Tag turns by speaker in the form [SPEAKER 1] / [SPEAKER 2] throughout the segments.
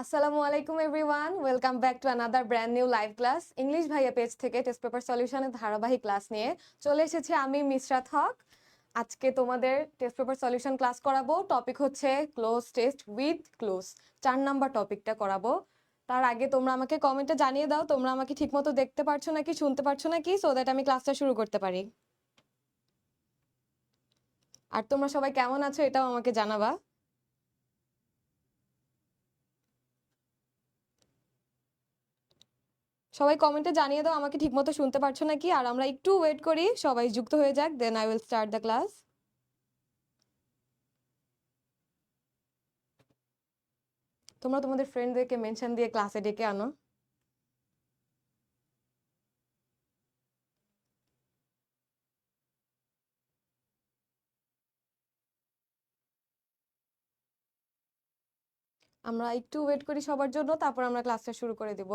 [SPEAKER 1] আসসালামু আলাইকুম everyone, welcome back to another brand new live class. English ভাইয়া page থেকে টেস্ট পেপার সলিউশনের ধারাবাহিক ক্লাস নিয়ে চলে এসেছি আমি মিসরাত হক। আজকে তোমাদের টেস্ট পেপার সলিউশন ক্লাস করাবো। টপিক হচ্ছে cloze test with close, 4 number টপিকটা করাবো। তার আগে তোমরা আমাকে কমেন্টে জানিয়ে দাও তোমরা আমাকে ঠিকমতো দেখতে পারছো নাকি, শুনতে পারছো নাকি, সো দ্যাট আমি ক্লাসটা শুরু করতে পারি। আর তোমরা সবাই কেমন আছো এটাও আমাকে জানাবা। সবাই কমেন্টে জানিয়ে দাও আমাকে ঠিকমতো শুনতে পারছো নাকি। আর আমরা একটু ওয়েট করি, সবাই যুক্ত হয়ে যাক, then I will start the class. তোমরা তোমাদের ফ্রেন্ডদেরকে মেনশন দিয়ে ক্লাসে ডেকে আনো। আমরা একটু ওয়েট করি সবার জন্য, তারপর আমরা ক্লাসটা শুরু করে দিব।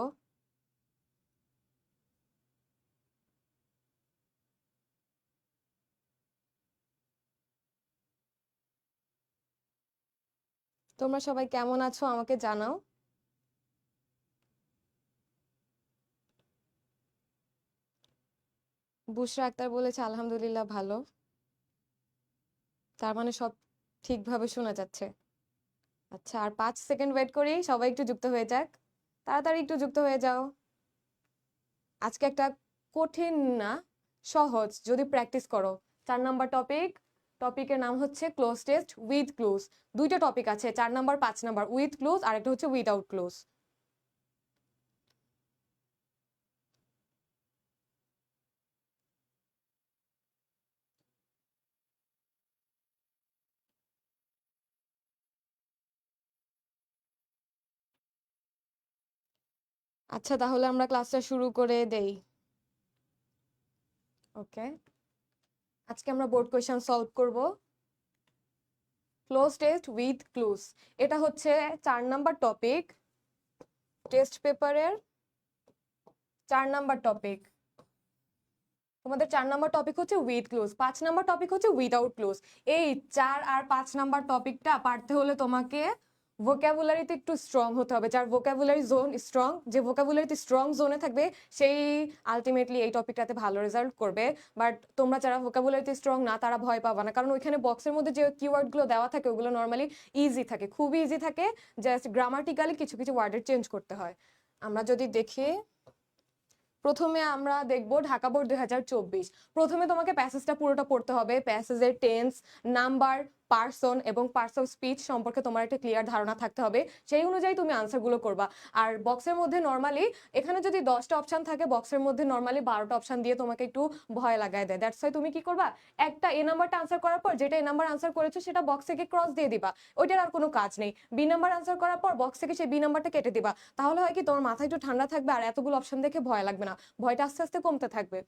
[SPEAKER 1] তোমরা সবাই কেমন আছো আমাকে জানাও। বুশরা আক্তার বলেছে আলহামদুলিল্লাহ ভালো, তার মানে সব ঠিকভাবে শোনা যাচ্ছে। আচ্ছা, আর 5 সেকেন্ড ওয়েট করি, সবাই একটু যুক্ত হয়ে যাক, তাড়াতাড়ি একটু যুক্ত হয়ে যাও। আজকে একটা কঠিন না, সহজ যদি প্র্যাকটিস করো। 4 নাম্বার টপিকের নাম হচ্ছে ক্লোজ টেস্ট উইথ ক্লোজ। দুইটা টপিক আছে, 4 নাম্বার 5 নাম্বার, উইথ ক্লোজ আর একটা হচ্ছে উইদাউট ক্লোজ। আচ্ছা, তাহলে আমরা ক্লাসটা শুরু করে দেই। ওকে, আজকে আমরা বোর্ড কোয়েশ্চেন সলভ করব। ক্লোজ টেস্ট উইথ ক্লুজ, এটা হচ্ছে 4 নাম্বার টপিক টেস্ট পেপারের। 4 নাম্বার টপিক, তোমাদের 4 নাম্বার টপিক হচ্ছে উইথ ক্লোজ, 5 নাম্বার টপিক হচ্ছে উইদাউট ক্লোজ। এই 4 আর 5 নাম্বার টপিকটা পারতে হলে তোমাকে ভোকাবুলারিতে একটু স্ট্রং হতে হবে। যার ভোকাবুলারি জোন স্ট্রং, যে ভোকাবুলারিতে স্ট্রং জোনে থাকবে সেই আলটিমেটলি এই টপিকটাতে ভালো রেজাল্ট করবে। বাট তোমরা যারা ভোকাবুলারিতে স্ট্রং না তারা ভয় পাবা না, কারণ ওইখানে বক্সের মধ্যে যে কিওয়ার্ডগুলো দেওয়া থাকে ওগুলো নর্মালি ইজি থাকে, খুবই ইজি থাকে। জাস্ট গ্রামাটিক্যালি কিছু কিছু ওয়ার্ডের চেঞ্জ করতে হয়। আমরা যদি দেখি, প্রথমে আমরা দেখব ঢাকা বোর্ড 2024। প্রথমে তোমাকে প্যাসেজটা পুরোটা পড়তে হবে। প্যাসেজের টেন্স, নাম্বার, পার্সন এবং পার্টস অফ স্পিচ সম্পর্কে তোমার একটা ক্লিয়ার ধারণা থাকতে হবে, সেই অনুযায়ী তুমি আনসারগুলো করবা। আর বক্সের মধ্যে নর্মালি, এখানে যদি 10টা অপশন থাকে, বক্সের মধ্যে নর্মালি 12টা অপশন দিয়ে তোমাকে একটু ভয় লাগায় দেয়। দ্যাটস ওয়াই তুমি কি করবা, একটা এ নাম্বারটা আনসার করার পর যেটা এ নাম্বার আনসার করেছো সেটা বক্স থেকে ক্রস দিয়ে দিবা, ওইটার আর কোনো কাজ নেই। বি নাম্বার আনসার করার পর বক্স থেকে সেই বি নাম্বারটা কেটে দিবা। তাহলে হয় কি, তোমার মাথায় একটু ঠান্ডা থাকবে আর এতগুলো অপশন দেখে ভয় লাগবে না, ভয়টা আস্তে আস্তে কমতে থাকবে।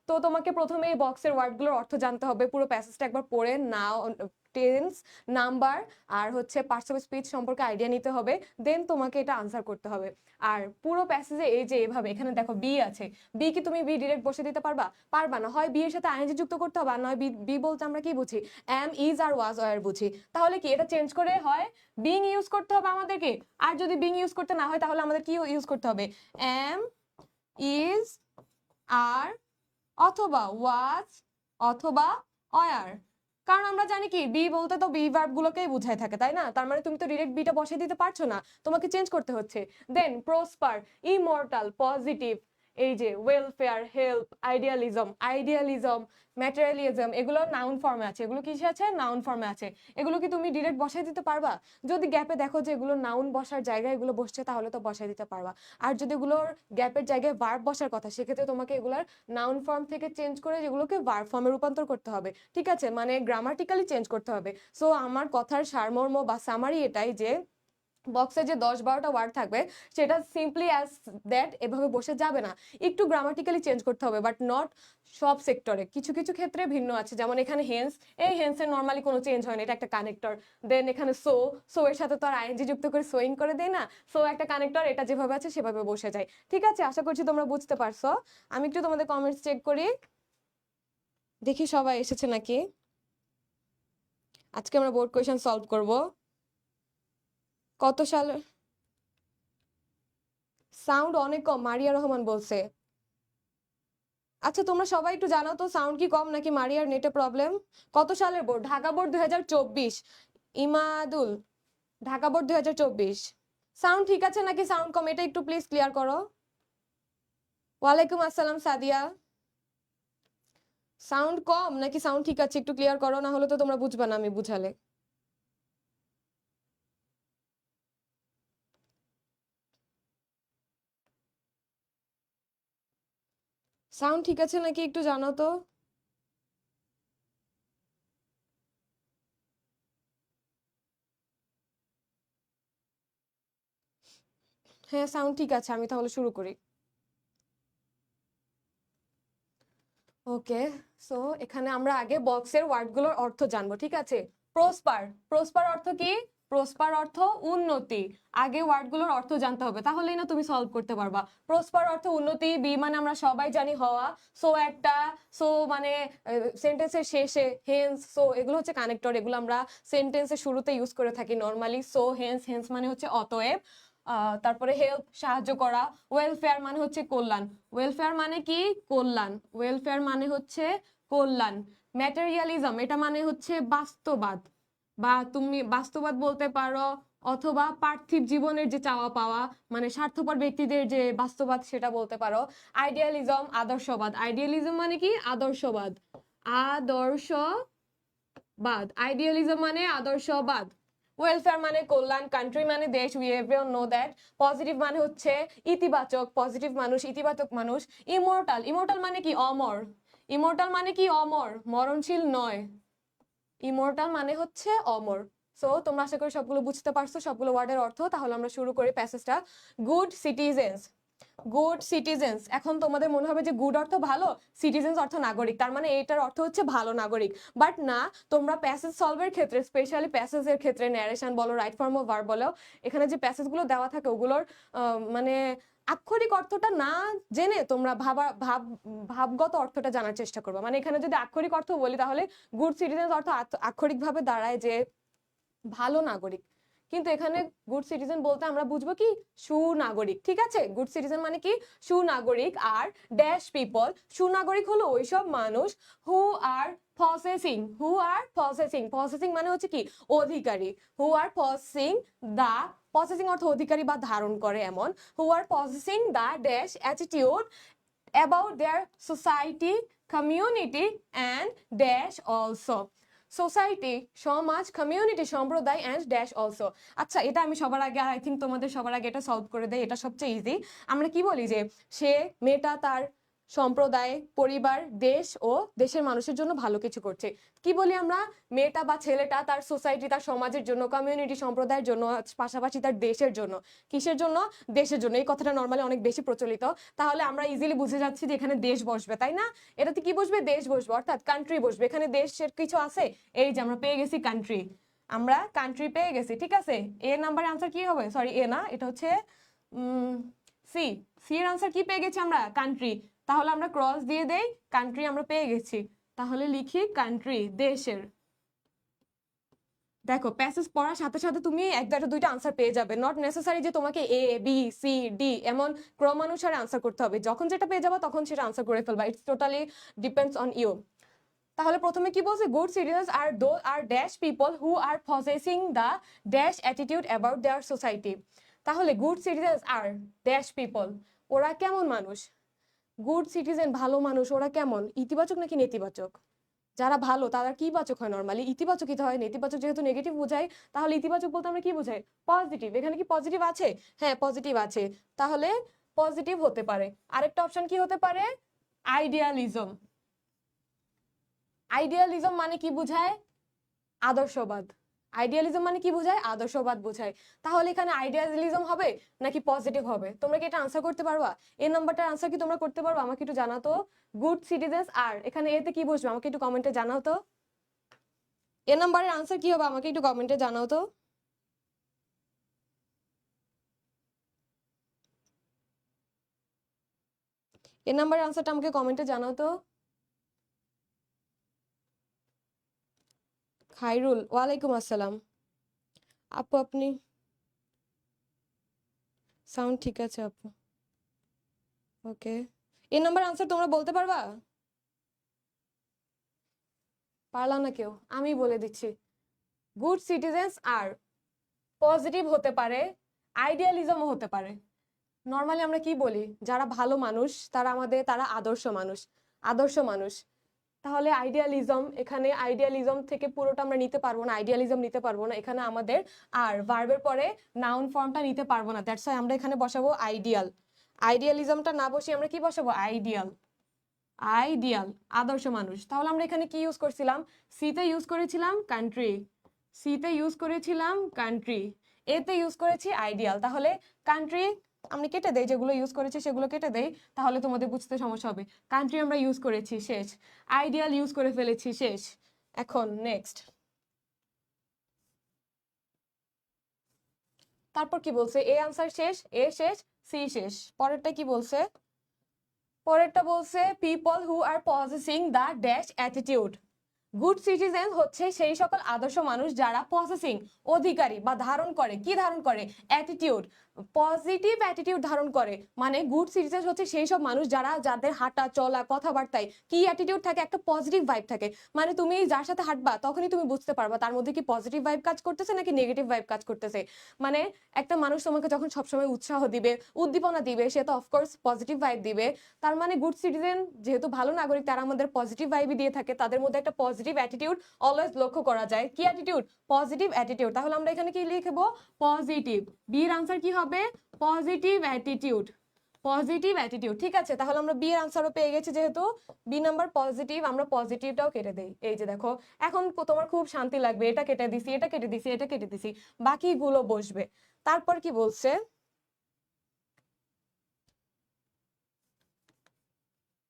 [SPEAKER 1] তো তোমাকে প্রথমে এই বক্সের ওয়ার্ডগুলোর অর্থ জানতে হবে, পুরো প্যাসেজটা একবার পড়ে নাও, টেন্স, নাম্বার আর হচ্ছে পার্টস অফ স্পিচ সম্পর্কে আইডিয়া নিতে হবে, দেন তোমাকে এটা আনসার করতে হবে। আর পুরো প্যাসেজে এই যে এভাবে এখানে দেখো বি আছে, বি কি তুমি বি ডিরেক্ট বসে দিতে পারবা? পারবা না। হয় বি এর সাথে আইএনজি যুক্ত করতে হবে, আর নয় বি, বি বলতে আমরা কি বুঝি, এম, ইজ আর ওয়াজ আর বুঝি। তাহলে কি এটা চেঞ্জ করে হয় বিং ইউজ করতে হবে আমাদেরকে। আর যদি বিং ইউজ করতে না হয় তাহলে আমাদের কি ইউজ করতে হবে, এম, ইজ, আর, অথবা ওয়াজ, অথবা অয়ার। কারণ আমরা জানি কি বি বলতে তো বি ভার্ব গুলোকেই বুঝায় থাকে, তাই না? তার মানে তুমি তো ডিরেক্ট বিটা বসিয়ে দিতে পারছো না, তোমাকে চেঞ্জ করতে হচ্ছে। দেন প্রসপার, ইমর্টাল, পজিটিভ, এই যে ওয়েলফেয়ার, হেল্প, আইডিয়ালিজম, ম্যাটেরিয়ালিজম, এগুলো নাউন ফর্মে আছে। এগুলো কিসে আছে? নাউন ফর্মে আছে। এগুলো কি তুমি ডিরেক্ট বসাই দিতে পারবা? যদি গ্যাপে দেখো যে এগুলো নাউন বসার জায়গায় এগুলো বসছে তাহলে তো বসাই দিতে পারবা। আর যদি এগুলোর গ্যাপের জায়গায় ভার্ব বসার কথা, সেক্ষেত্রে তোমাকে এগুলার নাউন ফর্ম থেকে চেঞ্জ করে যেগুলোকে ভার্ব ফর্মে রূপান্তর করতে হবে। ঠিক আছে, মানে গ্রামাটিক্যালি চেঞ্জ করতে হবে। সো আমার কথার সারমর্ম বা সামারি এটাই যে বক্সে যে 10-12টা ওয়ার্ড থাকবে সেটা সিম্পলি অ্যাজ দ্যাট এভাবে বসে যাবে না, একটু গ্রামাটিক্যালি চেঞ্জ করতে হবে। বাট নট সব সেক্টরে, কিছু কিছু ক্ষেত্রে ভিন্ন আছে। যেমন এখানে হেন্স, এই হেন্সের নর্মালি কোনো চেঞ্জ হয় না, এটা একটা কানেক্টর। দেন এখানে সো, সো এর সাথে তো আর আইএনজি যুক্ত করে সোয়িং করে দেয় না, সো একটা কানেক্টর, এটা যেভাবে আছে সেভাবে বসে যায়। ঠিক আছে, আশা করছি তোমরা বুঝতে পারছো। আমি একটু তোমাদের কমেন্টস চেক করি, দেখি সবাই এসেছে নাকি। আজকে আমরা বোর্ড কোয়েশ্চেন সলভ করব। কত সালে সাউন্ড অনেক কম, মারিয়া রহমান বলছে। আচ্ছা তোমরা সবাই একটু জানাও তো সাউন্ড কি কম নাকি মারিয়ার নেটে প্রবলেম? কত সালের board? Dhaka board 2024। Imadul, Dhaka board 2024। Sound ঠিক আছে নাকি সাউন্ড কম, এটা একটু প্লিজ ক্লিয়ার করো। ওয়ালাইকুম আসসালাম সাদিয়া। সাউন্ড কম নাকি সাউন্ড ঠিক আছে একটু ক্লিয়ার করো, না হলে তো তোমরা বুঝবা না আমি বুঝালে। সাউন্ড ঠিক আছে নাকি একটু জানাও তো। হ্যাঁ সাউন্ড ঠিক আছে, আমি তাহলে শুরু করি। ওকে, সো এখানে আমরা আগে বক্সের ওয়ার্ডগুলোর অর্থ জানবো, ঠিক আছে। প্রসপার, প্রসপার অর্থ কি? প্রসপার অর্থ উন্নতি। আগে ওয়ার্ডগুলোর অর্থ জানতে হবে, তাহলেই না তুমি সলভ করতে পারবা। প্রসপার অর্থ উন্নতি, বি মানে আমরা সবাই জানি হওয়া, সো একটা, সো মানে সেন্টেন্সের শেষে, হেন্স, সো এগুলো হচ্ছে কানেক্টর, এগুলো আমরা সেন্টেন্সের শুরুতে ইউজ করে থাকি নর্মালি। সো হেন্স, হেন্স মানে হচ্ছে অতএব। তারপরে হেল্প সাহায্য করা, ওয়েলফেয়ার মানে হচ্ছে কল্যাণ, ওয়েলফেয়ার মানে কি? কল্যাণ, ওয়েলফেয়ার মানে হচ্ছে কল্যাণ। ম্যাটেরিয়ালিজম এটা মানে হচ্ছে বাস্তববাদ, বা তুমি বাস্তববাদ বলতে পারো, অথবা পার্থিব জীবনের যে চাওয়া পাওয়া, মানে স্বার্থপর ব্যক্তিদের যে বাস্তববাদ সেটা বলতে পারো। আইডিয়ালিজম আদর্শবাদ, আইডিয়ালিজম মানে কি? আদর্শবাদ, আদর্শবাদ, আইডিয়ালিজম মানে আদর্শবাদ। ওয়েলফেয়ার মানে কল্যাণ, কান্ট্রি মানে দেশ, we everyone know that. Positive মানে হচ্ছে ইতিবাচক, পজিটিভ মানুষ, ইতিবাচক মানুষ। ইমর্টাল, ইমর্টাল মানে কি? অমর, ইমর্টাল মানে কি? অমর, মরণশীল নয়, ইমর্টাল মানে হচ্ছে অমর। সো তোমরা আশা করি সবগুলো বুঝতে পারছো, সবগুলো ওয়ার্ডের অর্থ। তাহলে আমরা শুরু করি প্যাসেজটা। Good citizens, good citizens. এখন তোমাদের মনে হবে যে গুড অর্থ ভালো, সিটিজেন্স অর্থ নাগরিক, তার মানে এটার অর্থ হচ্ছে ভালো নাগরিক। বাট না, তোমরা প্যাসেজ সলভের ক্ষেত্রে, স্পেশালি প্যাসেজের ক্ষেত্রে, ন্যারেশন বলো, রাইট ফর্ম অফ ভার্ব বলো, এখানে যে প্যাসেজগুলো দেওয়া থাকে ওগুলোর মানে আক্ষরিক অর্থটা না জেনে তোমরা ভাবগত অর্থটা জানার চেষ্টা করবে। মানে এখানে যদি আক্ষরিক অর্থ বলি তাহলে গুড সিটিজেন্স অর্থ আক্ষরিকভাবে দাঁড়ায় যে ভালো নাগরিক, কিন্তু এখানে গুড সিটিজেন বলতে আমরা বুঝবো কি? সুনাগরিক, ঠিক আছে। গুড সিটিজেন মানে কি? সুনাগরিক। আর ড্যাশ পিপল, সুনাগরিক হলো ওইসব মানুষ হু আর পসেসিং, হু আর পসেসিং, পসেসিং মানে হচ্ছে কি? অধিকারী। হু আর পসেসিং দা, পসেসিং অর্থ অধিকারী বা ধারণ করে এমন, who are possessing the dash attitude about their society, community and dash also. Society সমাজ, কমিউনিটি সম্প্রদায়, অ্যান্ড ড্যাশ অলসো। আচ্ছা এটা আমি সবার আগে, আই থিঙ্ক তোমাদের সবার আগে এটা সলভ করে দেয়, এটা সবচেয়ে ইজি। আমরা কি বলি যে সে, মেয়েটা তার সম্প্রদায়, পরিবার, দেশ ও দেশের মানুষের জন্য ভালো কিছু করছে। কি বলি আমরা? মেয়েটা বা ছেলেটা তার সোসাইটি, তার সমাজের জন্য, কমিউনিটি সম্প্রদায়ের জন্য, পাশাপাশি তার দেশের জন্য। কিসের জন্য? দেশের জন্য। এই কথাটা নর্মালি অনেক বেশি প্রচলিত। তাহলে আমরা ইজিলি বুঝে যাচ্ছি যে এখানে দেশ বসবে, তাই না? এটাতে কি বসবে? দেশ বসবে, অর্থাৎ কান্ট্রি বসবে। এখানে দেশের কিছু আছে, এই যে আমরা পেয়ে গেছি কান্ট্রি, আমরা কান্ট্রি পেয়ে গেছি, ঠিক আছে। এ নাম্বারের আনসার কি হবে? সরি এ না, এটা হচ্ছে সি, সি এর আনসার কি পেয়ে গেছি আমরা? কান্ট্রি। তাহলে আমরা ক্রস দিয়ে দেই, কান্ট্রি আমরা পেয়ে গেছি, তাহলে লিখি কান্ট্রি, দেশের। দেখো প্যাসেজ পড়ার সাথে সাথে তুমি একটা দুইটা আনসার পেয়ে যাবে, নট নেসেসারি যে তোমাকে এ বি সি ডি এমন ক্রমানুসারে আনসার করতে হবে। যখন যেটা পেয়ে যাবো তখন সেটা আনসার করে ফেলবা, it's totally depends on you. তাহলে প্রথমে কি বলছে? Good citizens are though are dash people who are possessing the dash attitude about their society. তাহলে good citizens are dash people, ওরা কেমন মানুষ? গুড সিটিজেন ভালো মানুষ, ওরা কেমন? ইতিবাচক নাকি নেতিবাচক? যারা ভালো তারা কি বাচক হয়? নর্মালি ইতিবাচকই হয়। নেতিবাচক যেহেতু নেগেটিভ বোঝায়, তাহলে ইতিবাচক বলতে আমরা কি বোঝাই? পজিটিভ। এখানে কি পজিটিভ আছে? হ্যাঁ পজিটিভ আছে, তাহলে পজিটিভ হতে পারে। আরেকটা অপশন কি হতে পারে? আইডিয়ালিজম। আইডিয়ালিজম মানে কি বোঝায়? আদর্শবাদ। আইডিয়ালিজম মানে কি বোঝায়? আদর্শবাদ বোঝায়। তাহলে এখানে আইডিয়ালিজম হবে নাকি পজিটিভ হবে? তোমরা কি এটা আনসার করতে পারবা? এই নাম্বারটার আনসার কি তোমরা করতে পারবা? আমাকে একটু জানাও তো। গুড সিটিজেন্স আর এখানে এতে কি বসবে আমাকে একটু কমেন্টে জানাও তো। এ নাম্বারের আনসার কি হবে আমাকে একটু কমেন্টে জানাও তো। এ নাম্বারের আনসারটা আমাকে কমেন্টে জানাও তো। খাইরুল, ওয়ালাইকুম আসসালাম। আপু আপনি, সাউন্ড ঠিক আছে আপু। ওকে, এই নাম্বার আনসার তোমরা বলতে পারবা? পারলাম না কেউ, আমি বলে দিচ্ছি। গুড সিটিজেন্স আর পজিটিভ হতে পারে, আইডিয়ালিজমও হতে পারে। নর্মালি আমরা কি বলি, যারা ভালো মানুষ তারা আদর্শ মানুষ, আদর্শ মানুষ। তাহলে আইডিয়ালিজম, এখানে আইডিয়ালিজম থেকে পুরোটা আমরা নিতে পারবো না, আইডিয়ালিজম নিতে পারবো না, এখানে আমাদের আর ভার্বের পরে নাউন ফর্মটা নিতে পারবো না, দ্যাটস ওয়াই আমরা এখানে বসাবো আইডিয়াল। আইডিয়ালিজমটা না বসে আমরা কি বসাবো, আইডিয়াল। আইডিয়াল, আদর্শ মানুষ। তাহলে আমরা এখানে কি ইউজ করছিলাম, সিতে ইউজ করেছিলাম কান্ট্রি, সিতে ইউজ করেছিলাম কান্ট্রি, এতে ইউজ করেছি আইডিয়াল। তাহলে কান্ট্রি আমি কেটে দেই, যেগুলো ইউজ করেছি সেগুলো কেটে দেই, তাহলে তোমাদের বুঝতে সমস্যা হবে। কান্ট্রি আমরা ইউজ করেছি, শেষ। আইডিয়াল ইউজ করে ফেলেছি, শেষ। এখন নেক্সট, তারপর কি বলছে, এ আনসার শেষ, এ শেষ, সি শেষ। পরেরটা কি বলছে, পরেরটা বলছে people who are possessing the dash attitude. Good citizen হচ্ছে সেই সকল আদর্শ মানুষ যারা পজেসিং, অধিকারী বা ধারণ করে, কি ধারণ করে, অ্যাটিটিউড, পজিটিভ অ্যাটিটিউড ধারণ করে। মানে গুড সিটিজেন হচ্ছে সেই সব মানুষ যাদের হাঁটা চলা কথাবার্তায় কি অ্যাটিটিউড থাকে, একটা পজিটিভ ভাইব থাকে। মানে তুমি যার সাথে হাঁটবা তখনই তুমি বুঝতে পারবা তার মধ্যে কি পজিটিভ ভাইব কাজ করতেছে নাকি নেগেটিভ ভাইব কাজ করতেছে। মানে একটা মানুষ তোমাকে যখন সবসময় উৎসাহ দিবে, উদ্দীপনা দিবে, সে তো অফকোর্স পজিটিভ ভাইব দিবে। তার মানে গুড সিটিজেন যেহেতু ভালো নাগরিক, তারা আমাদের পজিটিভ ভাইবই দিয়ে থাকে, তাদের মধ্যে একটা পজিটিভ অ্যাটিটিউড অলওয়েজ লক্ষ্য করা যায়। কি অ্যাটিটিউড, পজিটিভ অ্যাটিটিউড। তাহলে আমরা এখানে কি লিখবো, পজিটিভ। বি এর আনসার কি হবে, পজিটিভ অ্যাটিটিউড, পজিটিভ অ্যাটিটিউড। ঠিক আছে, তাহলে আমরা বি এর আনসারও পেয়ে গেছি, যেহেতু বি নাম্বার পজিটিভ, আমরা পজিটিভটাও কেটে দেই। এই যে দেখো, এখন তোমার খুব শান্তি লাগবে, এটা কেটে দিছি, এটা কেটে দিছি, এটা কেটে দিছি, বাকিগুলো বসবে। তারপর কি বলছে,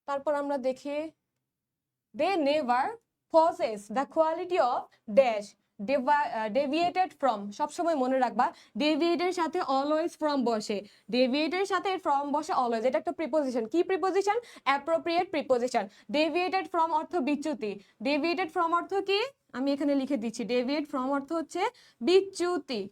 [SPEAKER 1] তারপর আমরা দেখি, they never possess the quality of dash deviated from। সবসময় মনে রাখবা ডেভিয়েটের সাথে অলওয়েজ ফ্রম বসে, ডেভিয়েটের সাথে ফ্রম বসে অলওয়েজ, এটা একটা প্রিপোজিশন। কি preposition, appropriate preposition. Deviated from অর্থ বিচ্যুতি, ডেভিয়েটেড ফ্রম অর্থ কি, আমি এখানে লিখে দিচ্ছি, ডেভিয়েট ফ্রম অর্থ হচ্ছে বিচ্যুতি,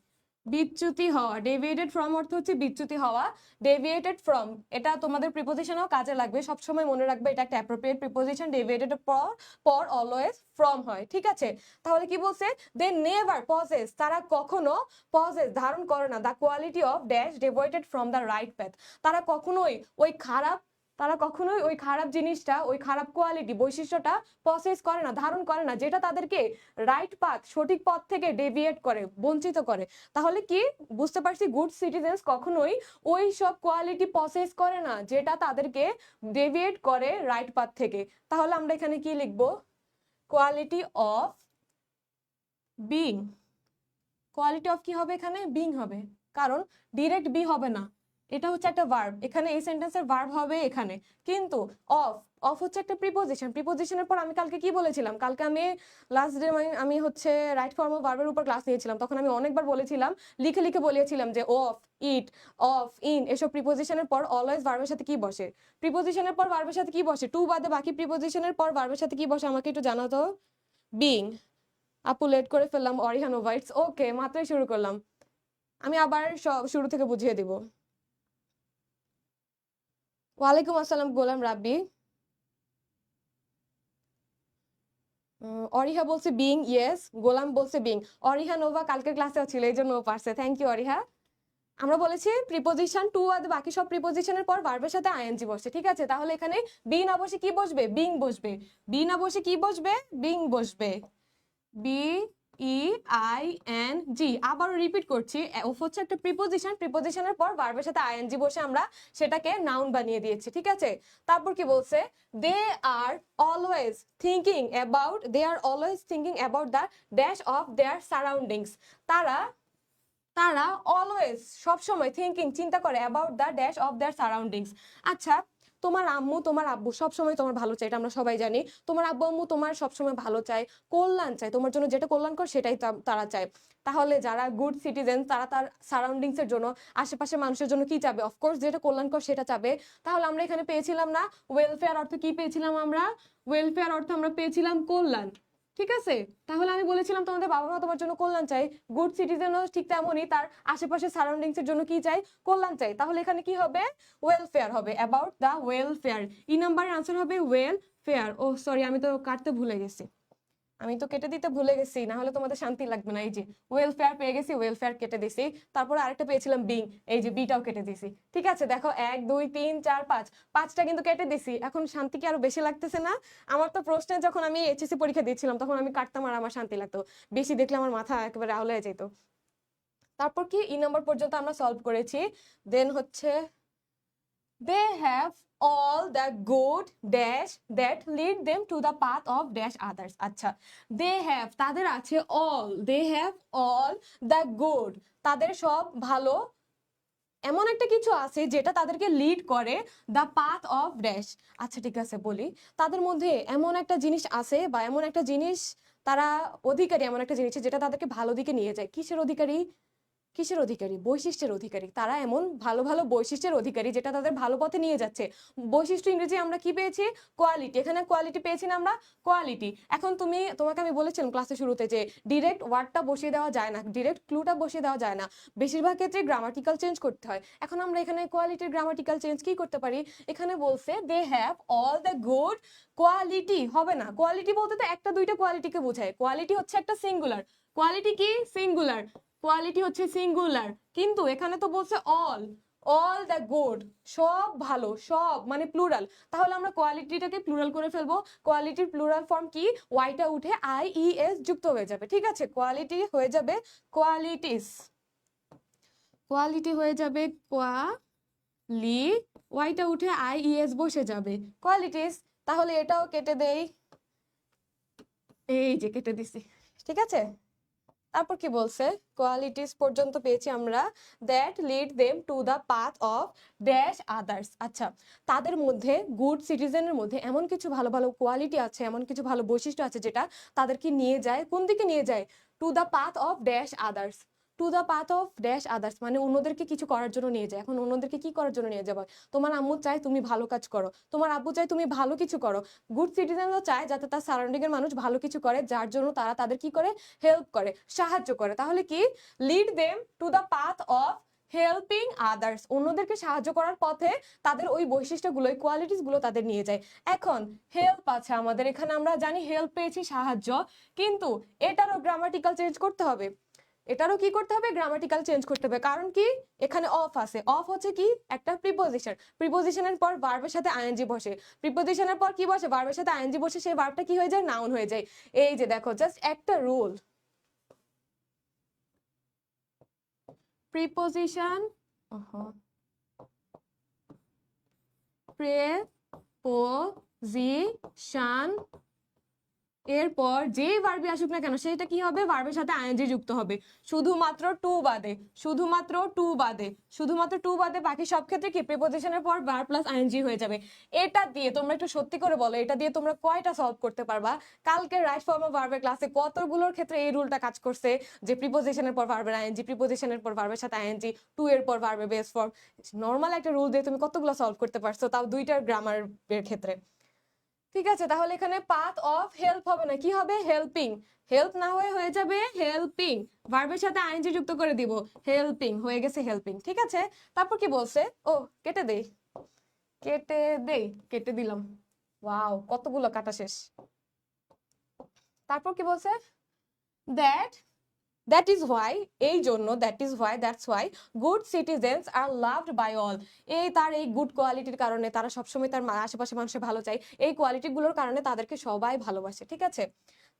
[SPEAKER 1] বিচ্যুতি হওয়া। ডেভিয়েটেড ফ্রম অর্থ হচ্ছে বিচ্যুতি হওয়া। ডেভিয়েটেড ফ্রম, এটা তোমাদের প্রিপোজিশনেও কাজে লাগবে, সবসময় মনে রাখবে এটা একটা অ্যাপ্রোপ্রিয়েট প্রিপোজিশন। ডেভিয়েটেড পর অলওয়েজ ফ্রম হয়, ঠিক আছে। তাহলে কি বলছে, দে নেভার পজেস, তারা কখনো পজেস ধারণ করে না, the quality of dash deviated from the right path. তারা কখনোই ওই খারাপ জিনিসটা, ওই খারাপ কোয়ালিটি, বৈশিষ্ট্যটা পসেস করে না, ধারণ করে না, যেটা তাদেরকে রাইট পাথ, সঠিক পথ থেকে ডেভিয়েট করে, বঞ্চিত করে। তাহলে কি বুঝতে পারছি, গুড সিটিজেন্স কখনোই ওই সব কোয়ালিটি পসেস করে না যেটা তাদেরকে ডেভিয়েট করে রাইট পাথ থেকে। তাহলে আমরা এখানে কি লিখবো, quality of being. Quality of কি হবে, এখানে বিং হবে, কারণ ডিরেক্ট বি হবে না, এটা হচ্ছে একটা ভার্ব, এখানে এই সেন্টেন্সের ভার্ব হবে এখানে, কিন্তু অফ, অফ হচ্ছে একটা প্রিপোজিশন। প্রিপোজিশনের পর আমি কালকে কি বলেছিলাম, কালকে আমি লাস্ট ডে আমি হচ্ছে রাইট ফর্ম অফ ভার্বের উপর ক্লাস নিয়েছিলাম, তখন আমি অনেকবার বলেছিলাম, লিখে লিখে বলেছিলাম যে অফ, ইট, অফ, ইন, এসব প্রিপোজিশনের পর অলওয়েজ ভার্বের সাথে কি বসে, প্রিপোজিশনের পর ভার্বের সাথে কি বসে, টু বাদে বাকি প্রিপোজিশনের পর ভার্বের সাথে কি বসে আমাকে একটু জানাও তো। বিং। আপু লেট করে ফেললাম, অরিহান ওভাইটস, ওকে মাত্রই শুরু করলাম, আমি আবার সব শুরু থেকে বুঝিয়ে দিব। ওয়ালাইকুম আসসালাম গোলাম রাব্বি। অরিহা বলছে বিং, ইয়েস। গোলাম বলছে বিং। অরিহা নোভা কালকের ক্লাসেও ছিল, এই জন্য ও পারছে, থ্যাংক ইউ অরিহা। আমরা বলেছি প্রিপোজিশন টু আর বাকি সব প্রিপোজিশনের পর ভার্বের সাথে আইএনজি বসে, ঠিক আছে। তাহলে এখানে বি না বসে কি বসবে, বিং বসবে। বি না বসে কি বসবে, বিং বসবে। B E I N G. আবারও রিপিট করছি, অফ হচ্ছে একটা প্রিপোজিশন, প্রিপোজিশনের পর ভার্বের সাথে আইএনজি বসে আমরা সেটাকে নাউন বানিয়ে দিয়েছি, ঠিক আছে। তারপর কি বলছে, they are always thinking about the dash of their surroundings. তারা তারা অলওয়েজ, সবসময়, থিঙ্কিং, চিন্তা করে, about the dash of their surroundings. আচ্ছা, তোমার আম্মু তোমার আব্বু সবসময় তোমার ভালো চায়, এটা আমরা সবাই জানি। তোমার আব্বু আম্মু তোমার সবসময় ভালো চায়, কল্যাণ চায়, তোমার জন্য যেটা কল্যাণকর সেটাই তারা চায়। তাহলে যারা গুড সিটিজেন, তারা তার সারাউন্ডিংস এর জন্য, আশেপাশের মানুষের জন্য কি চাবে, অফকোর্স যেটা কল্যাণকর সেটা চাবে। তাহলে আমরা এখানে পেয়েছিলাম না ওয়েলফেয়ার অর্থ কি পেয়েছিলাম, আমরা ওয়েলফেয়ার অর্থ আমরা পেয়েছিলাম কল্যাণ। ঠিক আছে, তাহলে আমি বলেছিলাম তোমাদের বাবা মা তোমার জন্য কল্যাণ চাই, গুড সিটিজেনও ঠিক তেমনই তার আশেপাশে সারাউন্ডিংস এর জন্য কি চাই, কল্যাণ চাই। তাহলে এখানে কি হবে, ওয়েলফেয়ার হবে, অ্যাবাউট দ্য ওয়েলফেয়ার। ই নাম্বারের আনসার হবে ওয়েলফেয়ার। ও সরি, আমি তো কাটতে ভুলে গেছি, আমি তো কেটে দিতে ভুলে গেছি, না হলে তোমাদের শান্তি লাগবে না। এই যে ওয়েলফেয়ার পেয়ে গেছি, ওয়েলফেয়ার কেটে দিছি, তারপরে আরেকটা পেয়েছিলাম বিং, এই যে বিটাও কেটে দিছি। ঠিক আছে, দেখো 1 2 3 4 5, পাঁচটা কিন্তু কেটে দিছি। এখন শান্তি কি আরো বেশি লাগতেছে না? আমার তো প্রশ্নে যখন আমি এইচএসসি পরীক্ষা দিচ্ছিলাম তখন আমি কাটতাম আর আমার শান্তি লাগতো, বেশি দেখলে আমার মাথা একেবারে আউলে যেত। তারপর কি ই নাম্বার পর্যন্ত আমরা সলভ করেছি। দেন হচ্ছে they have all the good dash that lead them to the path of dash others। আচ্ছা, they have তাদের আছে all, they have all the good তাদের সব ভালো এমন একটা কিছু আছে যেটা তাদেরকে লিড করে দ্য পাথ অফ ড্যাশ। আচ্ছা ঠিক আছে, বলি তাদের মধ্যে এমন একটা জিনিস আছে বা এমন একটা জিনিস তারা অধিকারী, এমন একটা জিনিস যেটা তাদেরকে ভালো দিকে নিয়ে যায়। কিসের অধিকারী? কিসের অধিকারী? বৈশিষ্ট্যের অধিকারী। তারা এমন ভালো ভালো বৈশিষ্ট্যের অধিকারী যেটা তাদের ভালো পথে নিয়ে যাচ্ছে। বৈশিষ্ট্য ইংরেজি আমরা কি পেয়েছি? কোয়ালিটি। এখানে কোয়ালিটি পেয়েছি না আমরা? কোয়ালিটি। এখন তোমাকে আমি বলেছিলাম ক্লাসের শুরুতে যে ডিরেক্ট ওয়ার্ডটা বসিয়ে দেওয়া যায় না, ডিরেক্ট ক্লুটা বসিয়ে দেওয়া যায় না, বেশিরভাগ ক্ষেত্রে গ্রামাটিক্যাল চেঞ্জ করতে হয়। এখন আমরা এখানে কোয়ালিটির গ্রামাটিক্যাল চেঞ্জ কি করতে পারি? এখানে বলছে they have all the good quality, হবে না। কোয়ালিটি বলতে তো একটা দুইটা কোয়ালিটিকে বোঝায়, কোয়ালিটি হচ্ছে একটা সিঙ্গুলার। কোয়ালিটি কি? সিঙ্গুলার। কোয়ালিটি হচ্ছে সিঙ্গুলার, কিন্তু এখানে তো বলছে অল, অল দ্য গুড, সব ভালো, সব মানে প্লুরাল। তাহলে আমরা কোয়ালিটিটাকে প্লুরাল করে ফেলবো। কোয়ালিটির প্লুরাল ফর্ম কি? ওয়াইটা উঠে আই ই এস যুক্ত হয়ে যাবে। ঠিক আছে, কোয়ালিটি হয়ে যাবে কোয়ালিটিস, কোয়ালিটি হয়ে যাবে কোয়ালি, ওয়াইটা উঠে আই ই এস বসে যাবে, কোয়ালিটিস। তাহলে এটাও কেটে দেই, এই যে কেটে দিছি। ঠিক আছে, তারপর কি বলছে? কোয়ালিটিস পর্যন্ত পেয়েছি আমরা, that lead them to the path of dash others. আচ্ছা, তাদের মধ্যে গুড সিটিজেনের মধ্যে এমন কিছু ভালো ভালো কোয়ালিটি আছে, এমন কিছু ভালো বৈশিষ্ট্য আছে যেটা তাদেরকে নিয়ে যায়, কোন দিকে নিয়ে যায়? Two the path of dash others. Two the path of dash others মানে অন্যদেরকে কিছু করার জন্য নিয়ে যায়। এখন অন্যদেরকে কি করার জন্য নিয়ে যাবে? তোমার আম্মু চায় তুমি ভালো কাজ করো, তোমার আব্বু চায় তুমি ভালো কিছু করো। গুড সিটিজেনও চায় যাতে তার সারাউন্ডিং এর মানুষ ভালো কিছু করে, যার জন্য তারা তাদের কি করে? হেল্প করে, সাহায্য করে। তাহলে কি? Lead them to the path of helping others, অন্যদেরকে সাহায্য করার পথে তাদের ওই বৈশিষ্ট্যগুলো, ওই কোয়ালিটিস গুলো তাদের নিয়ে যায়। এখন হেল্প আছে আমাদের এখানে, আমরা জানি হেল্প পেয়েছি সাহায্য, কিন্তু এটারও গ্রামাটিক্যাল চেঞ্জ করতে হবে। এটারও কি করতে হবে? গ্রামাটিক্যাল চেঞ্জ করতে হবে। কারণ কি? এখানে অফ আছে। অফ হচ্ছে কি? একটা প্রিপোজিশন। প্রিপোজিশনের পর ভার্বের সাথে আইএনজি বসে। প্রিপোজিশনের পর কি বসে? ভার্বের সাথে আইএনজি বসে, সেই ভার্বটা কি হয়ে যায়? নাউন হয়ে যায়। এই যে দেখো, জাস্ট একটা রুল, প্রিপোজিশন প্রেপোজিশন এরপর যেই ভার্বই আসুক না কেন সেটা কি হবে? ভার্বের সাথে আইএনজি যুক্ত হবে, শুধুমাত্র টু বাদে, শুধুমাত্র টু বাদে, শুধুমাত্র টু বাদে বাকি সব ক্ষেত্রে কি প্রিপোজিশনের পর ভার্ব প্লাস আইএনজি হয়ে যাবে। এটা দিয়ে তোমরা একটু সত্যি করে বলো, এটা দিয়ে তোমরা কয়টা সলভ করতে পারবা? কালকে রাইট ফর্ম অফ ভার্বের ক্লাসে কতগুলোর ক্ষেত্রে এই রুলটা কাজ করছে যে প্রিপোজিশনের পর ভার্বের আইএনজি, প্রিপোজিশনের পর ভার্বের সাথে আইএনজি, টু এর পর ভার্বের বেস ফর্ম। নর্মাল একটা রুল দিয়ে তুমি কতগুলো সলভ করতে পারছো, তাও দুইটার গ্রামারের ক্ষেত্রে। ঠিক আছে, তাহলে এখানে পাথ অফ হেল্প হবে না, কি হবে? হেল্পিং। হেল্প না হয়ে যাবে হেল্পিং, ভার্বের সাথে আইএনজি যুক্ত করে দিব, হেল্পিং হয়ে গেছে হেল্পিং। ঠিক আছে, তারপর কি বলছে? ও কেটে দেই, কেটে দেই, কেটে দিলাম। ওয়াও, কতগুলো কাটা শেষ। তারপর কি বলছে? দ্যাট দ্যাট ইজ হোয়াই, এই জন্য, that is why, that's why good citizens are loved by all. এই তার এই গুড কোয়ালিটির কারণে তারা সবসময় তার আশেপাশে মানুষের ভালো চায়, এই কোয়ালিটিগুলোর কারণে তাদেরকে সবাই ভালোবাসে। ঠিক আছে,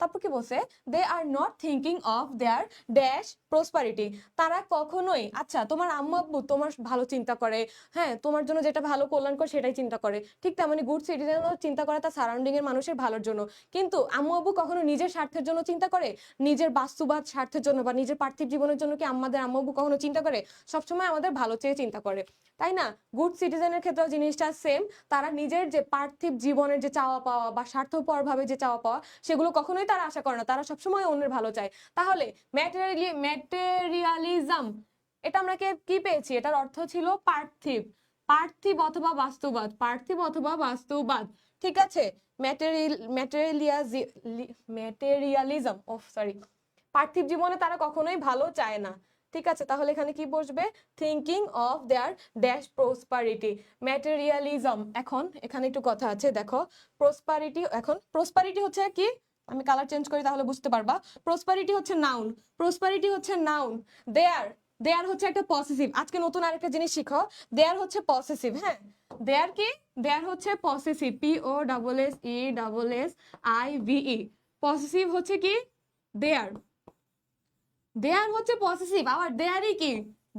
[SPEAKER 1] তারপর কি বলছে? They are not thinking of their dash prosperity. তারা কখনোই, আচ্ছা তোমার আম্মু আব্বু তোমার ভালো চিন্তা করে, হ্যাঁ তোমার জন্য যেটা ভালো কল্যাণ করে সেটাই চিন্তা করে, ঠিক তেমনি গুড সিটিজেনও চিন্তা করে তার সারাউন্ডিং এর মানুষের ভালোর জন্য। কিন্তু আম্মু আব্বু কখনো নিজের স্বার্থের জন্য চিন্তা করে? নিজের বাস্তবাদ স্বার্থের জন্য বা নিজের পার্থিব জীবনের জন্য কি আমাদের আম্মু আব্বু কখনো চিন্তা করে? সবসময় আমাদের ভালো চেয়ে চিন্তা করে, তাই না? গুড সিটিজেনের ক্ষেত্রেও জিনিসটা সেম। তারা নিজের যে পার্থিব জীবনের যে চাওয়া পাওয়া বা স্বার্থপর ভাবে যে চাওয়া পাওয়া সেগুলো কখনোই তারা আশা করে না, তারা সবসময় অন্যের ভালো চায়। তাহলে ম্যাটেরিয়ালিজম, এটা আমরা কি পেয়েছি? এটার অর্থ ছিল পার্থিব। পার্থিব অথবা বাস্তববাদ, পার্থিব অথবা বাস্তববাদ, ঠিক আছে। ম্যাটেরিয়ালিজম, সরি, পার্থিব জীবনে তারা কখনোই ভালো চায় না, ঠিক আছে। তাহলে এখানে কি বসবে, thinking of their dash prosperity, materialism. এখন এখানে একটু কথা আছে, দেখো প্রসপারিটি, এখন প্রসপারিটি হচ্ছে কি, আমি কালার চেঞ্জ করি তাহলে বুঝতে পারবা। প্রসপারিটি হচ্ছে নাউন, প্রসপারিটি হচ্ছে নাউন। দেয়ার, দেয়ার হচ্ছে একটা পসেসিভ, আজকে নতুন আরেকটা জিনিস শিখো, দেয়ার হচ্ছে পসেসিভ, হ্যাঁ। দেয়ার কি, দেয়ার হচ্ছে পসেসিভ, POSSESSIVE, পসেসিভ হচ্ছে কি দেয়ার, দেয়ার হচ্ছে পসেসিভ। আবার দেয়ারই কি,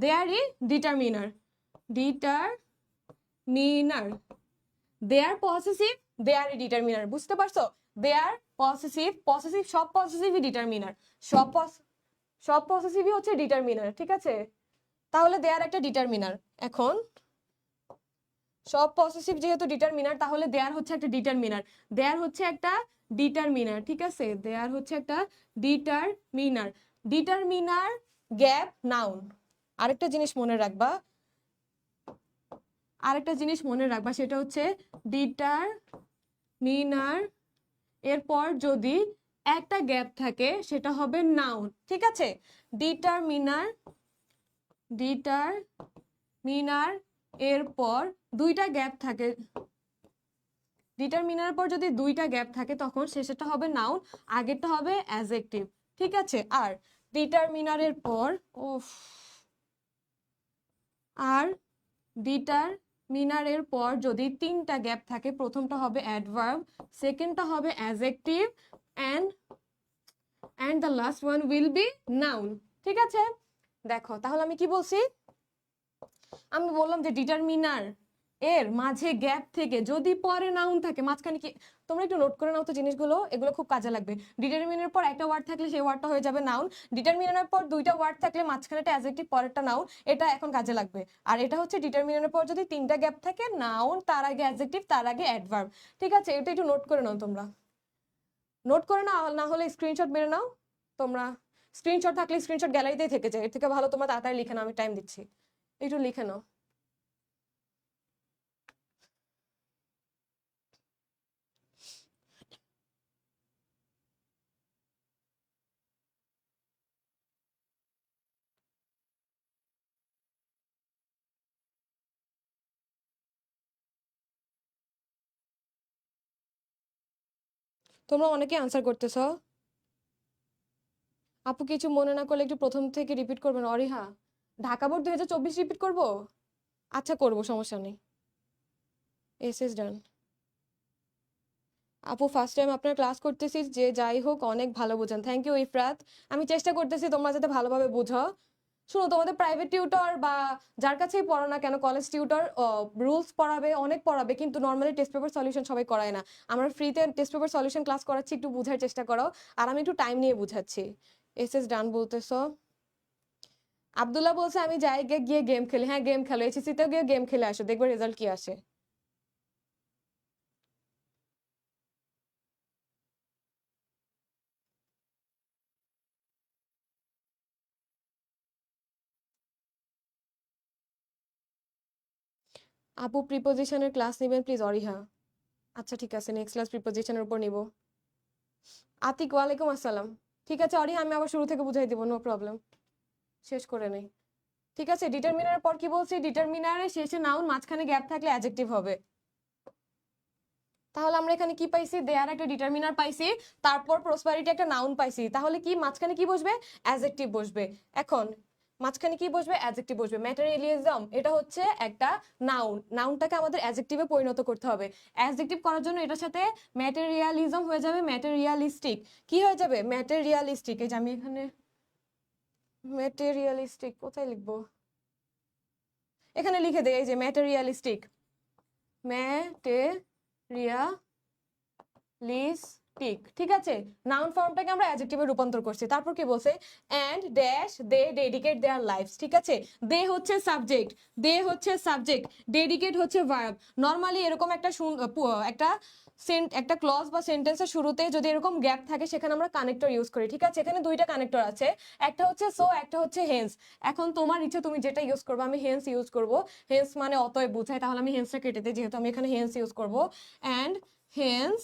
[SPEAKER 1] দেয়ারই ডিটারমিনার, ডিটারমিনার, দেয়ার পসেসিভ, দেয়ারই ডিটারমিনার, বুঝতে পারছো। দেয়ার পসেসিভ, পসেসিভ সব পসেসিভই ডিটারমিনার, সব পসেসিভই হচ্ছে ডিটারমিনার, ঠিক আছে। তাহলে দেয়ার একটা ডিটারমিনার। এখন সব পসেসিভ যেহেতু ডিটারমিনার, তাহলে দেয়ার হচ্ছে একটা ডিটারমিনার, দেয়ার হচ্ছে একটা ডিটারমিনার, ঠিক আছে। দেয়ার হচ্ছে একটা ডিটারমিনার, ডিটারমিনার গ্যাপ নাউন। আরেকটা জিনিস মনে রাখবা, আরেকটা জিনিস মনে রাখবা, সেটা হচ্ছে ডিটারমিনার এরপর যদি একটা গ্যাপ থাকে সেটা হবে নাউন, ঠিক আছে। ডিটারমিনার, ডিটারমিনার এরপর দুইটা গ্যাপ থাকে, ডিটারমিনার পর যদি দুইটা গ্যাপ থাকে তখন শেষেরটা হবে নাউন, আগেরটা হবে অ্যাডজেক্টিভ, ঠিক আছে। আর ডিটারমিনারের পর আর ডিটারমিনারের পর যদি তিনটা গ্যাপ থাকে, প্রথমটা হবে অ্যাডভার্ব, সেকেন্ডটা হবে adjective, and the last one will be noun, ঠিক আছে। দেখো তাহলে আমি কি বলছি, আমি বললাম যে ডিটারমিনার এর মাঝে গ্যাপ থেকে যদি পরে নাউন থাকে, মাঝখানে কি, তোমরা একটু নোট করে নাও তো জিনিসগুলো, এগুলো খুব কাজে লাগবে। ডিটারমিনার পর একটা ওয়ার্ড থাকলে সেই ওয়ার্ডটা হয়ে যাবে নাউন, ডিটারমিনারের পর দুইটা ওয়ার্ড থাকলে মাঝখানেটা অ্যাডজেক্টিভ, পরেরটা নাউন, এটা এখন কাজে লাগবে। আর এটা হচ্ছে ডিটারমিনারের পর যদি তিনটা গ্যাপ থাকে, নাউন, তার আগে অ্যাডজেক্টিভ, তার আগে অ্যাডভার্ব, ঠিক আছে। এটা একটু নোট করে নাও তোমরা, নোট করে নাও, না হলে স্ক্রিনশট মেরে নাও তোমরা। স্ক্রিনশট থাকলে স্ক্রিনশট গ্যালারিতেই থেকে যায়, এর থেকে ভালো তোমরা তাড়াতাড়ি লিখে নাও, আমি টাইম দিচ্ছি, একটু লিখে নাও। তোমরা অনেকে আনসার করতেছ। আপু কিছু মনে না করলে একটু প্রথম থেকে রিপিট করবেন। অরিহা, ঢাকা বোর্ড 2024 রিপিট করব, আচ্ছা করব, সমস্যা নেই। এস ডান। আপু ফার্স্ট টাইম আপনার ক্লাস করতেছি, যে যাই হোক অনেক ভালো বোঝান, থ্যাংক ইউ ইফরাত। আমি চেষ্টা করতেছি তোমরা যাতে ভালোভাবে বুঝো। শুনো, তোমাদের প্রাইভেট টিউটর বা যার কাছেই পড়ো না কেন, কলেজ টিউটর রুলস পড়াবে, অনেক পড়াবে, কিন্তু নর্মালি টেস্ট পেপার সলিউশন সবাই করায় না। আমরা ফ্রিতে টেস্ট পেপার সলিউশন ক্লাস করাচ্ছি, একটু বোঝার চেষ্টা করো, আর আমি একটু টাইম নিয়ে বুঝাচ্ছি। এস ডান বলতেছো। আব্দুল্লাহ বলছে আমি যাই গিয়ে গেম খেলি, হ্যাঁ গেম খেলো, এইচএসসি তেও গিয়ে গেম খেলে আসো, দেখবে রেজাল্ট কি আসে। আপু প্রিপোজিশনের ক্লাস নেবেন প্লিজ অরিহা। আচ্ছা ঠিক আছে, নেক্সট ক্লাস প্রিপোজিশনের উপর নিব। আতিক, ওয়ালাইকুম আসসালাম। ঠিক আছে অরিহা, আমি আবার শুরু থেকে বুঝাই দিব, নো প্রবলেম, শেষ করে নেই। ঠিক আছে, ডিটারমিনারের পর কি বলছি, ডিটারমিনারের শেষে নাউন, মাঝখানে গ্যাপ থাকলে অ্যাডজেক্টিভ হবে। তাহলে আমরা এখানে কি পাইছি, দেয়ার একটা ডিটারমিনার পাইছি, তারপর প্রসপারিটি একটা নাউন পাইছি, তাহলে কি মাঝখানে কি বসবে, অ্যাডজেক্টিভ বসবে। এখন মাঝখানে কি বসবে, অ্যাডজেক্টিভ বসবে। ম্যাটেরিয়ালিজম এটা হচ্ছে একটা নাউন, নাউনটাকে আমাদের অ্যাডজেক্টিভে পরিণত করতে হবে। অ্যাডজেক্টিভ করার জন্য এটার সাথে ম্যাটেরিয়ালিজম হয়ে যাবে ম্যাটেরিয়ালিস্টিক। কি হয়ে যাবে, ম্যাটেরিয়ালিস্টিক। এই যে আমি এখানে ম্যাটেরিয়ালিস্টিক কোথায় লিখবো, এখানে লিখে দেয়, এই যে ম্যাটেরিয়ালিস্টিক, ম্যাটেরিয়ালিস্টিক, লিস্টিক, ঠিক আছে। নাউন ফর্মটাকে আমরা অ্যাডজেক্টিভে রূপান্তর করছি। তারপর কি বলছে, and dash they dedicate their lives, ঠিক আছে। দে হচ্ছে সাবজেক্ট, দে হচ্ছে সাবজেক্ট, ডেডিকেট হচ্ছে ভার্ব। নর্মালি এরকম একটা ক্লজ বা সেন্টেন্সের শুরুতে যদি এরকম গ্যাপ থাকে সেখানে আমরা কানেক্টর ইউজ করি, ঠিক আছে। এখানে দুইটা কানেক্টর আছে, একটা হচ্ছে সো, একটা হচ্ছে হেন্স। এখন তোমার ইচ্ছে তুমি যেটা ইউজ করবো, আমি হেন্স ইউজ করব। হেন্স মানে অতএব বোঝায়, তাহলে আমি হেন্সটা কেটে দিই, যেহেতু আমি এখানে হেন্স ইউজ করব। And hence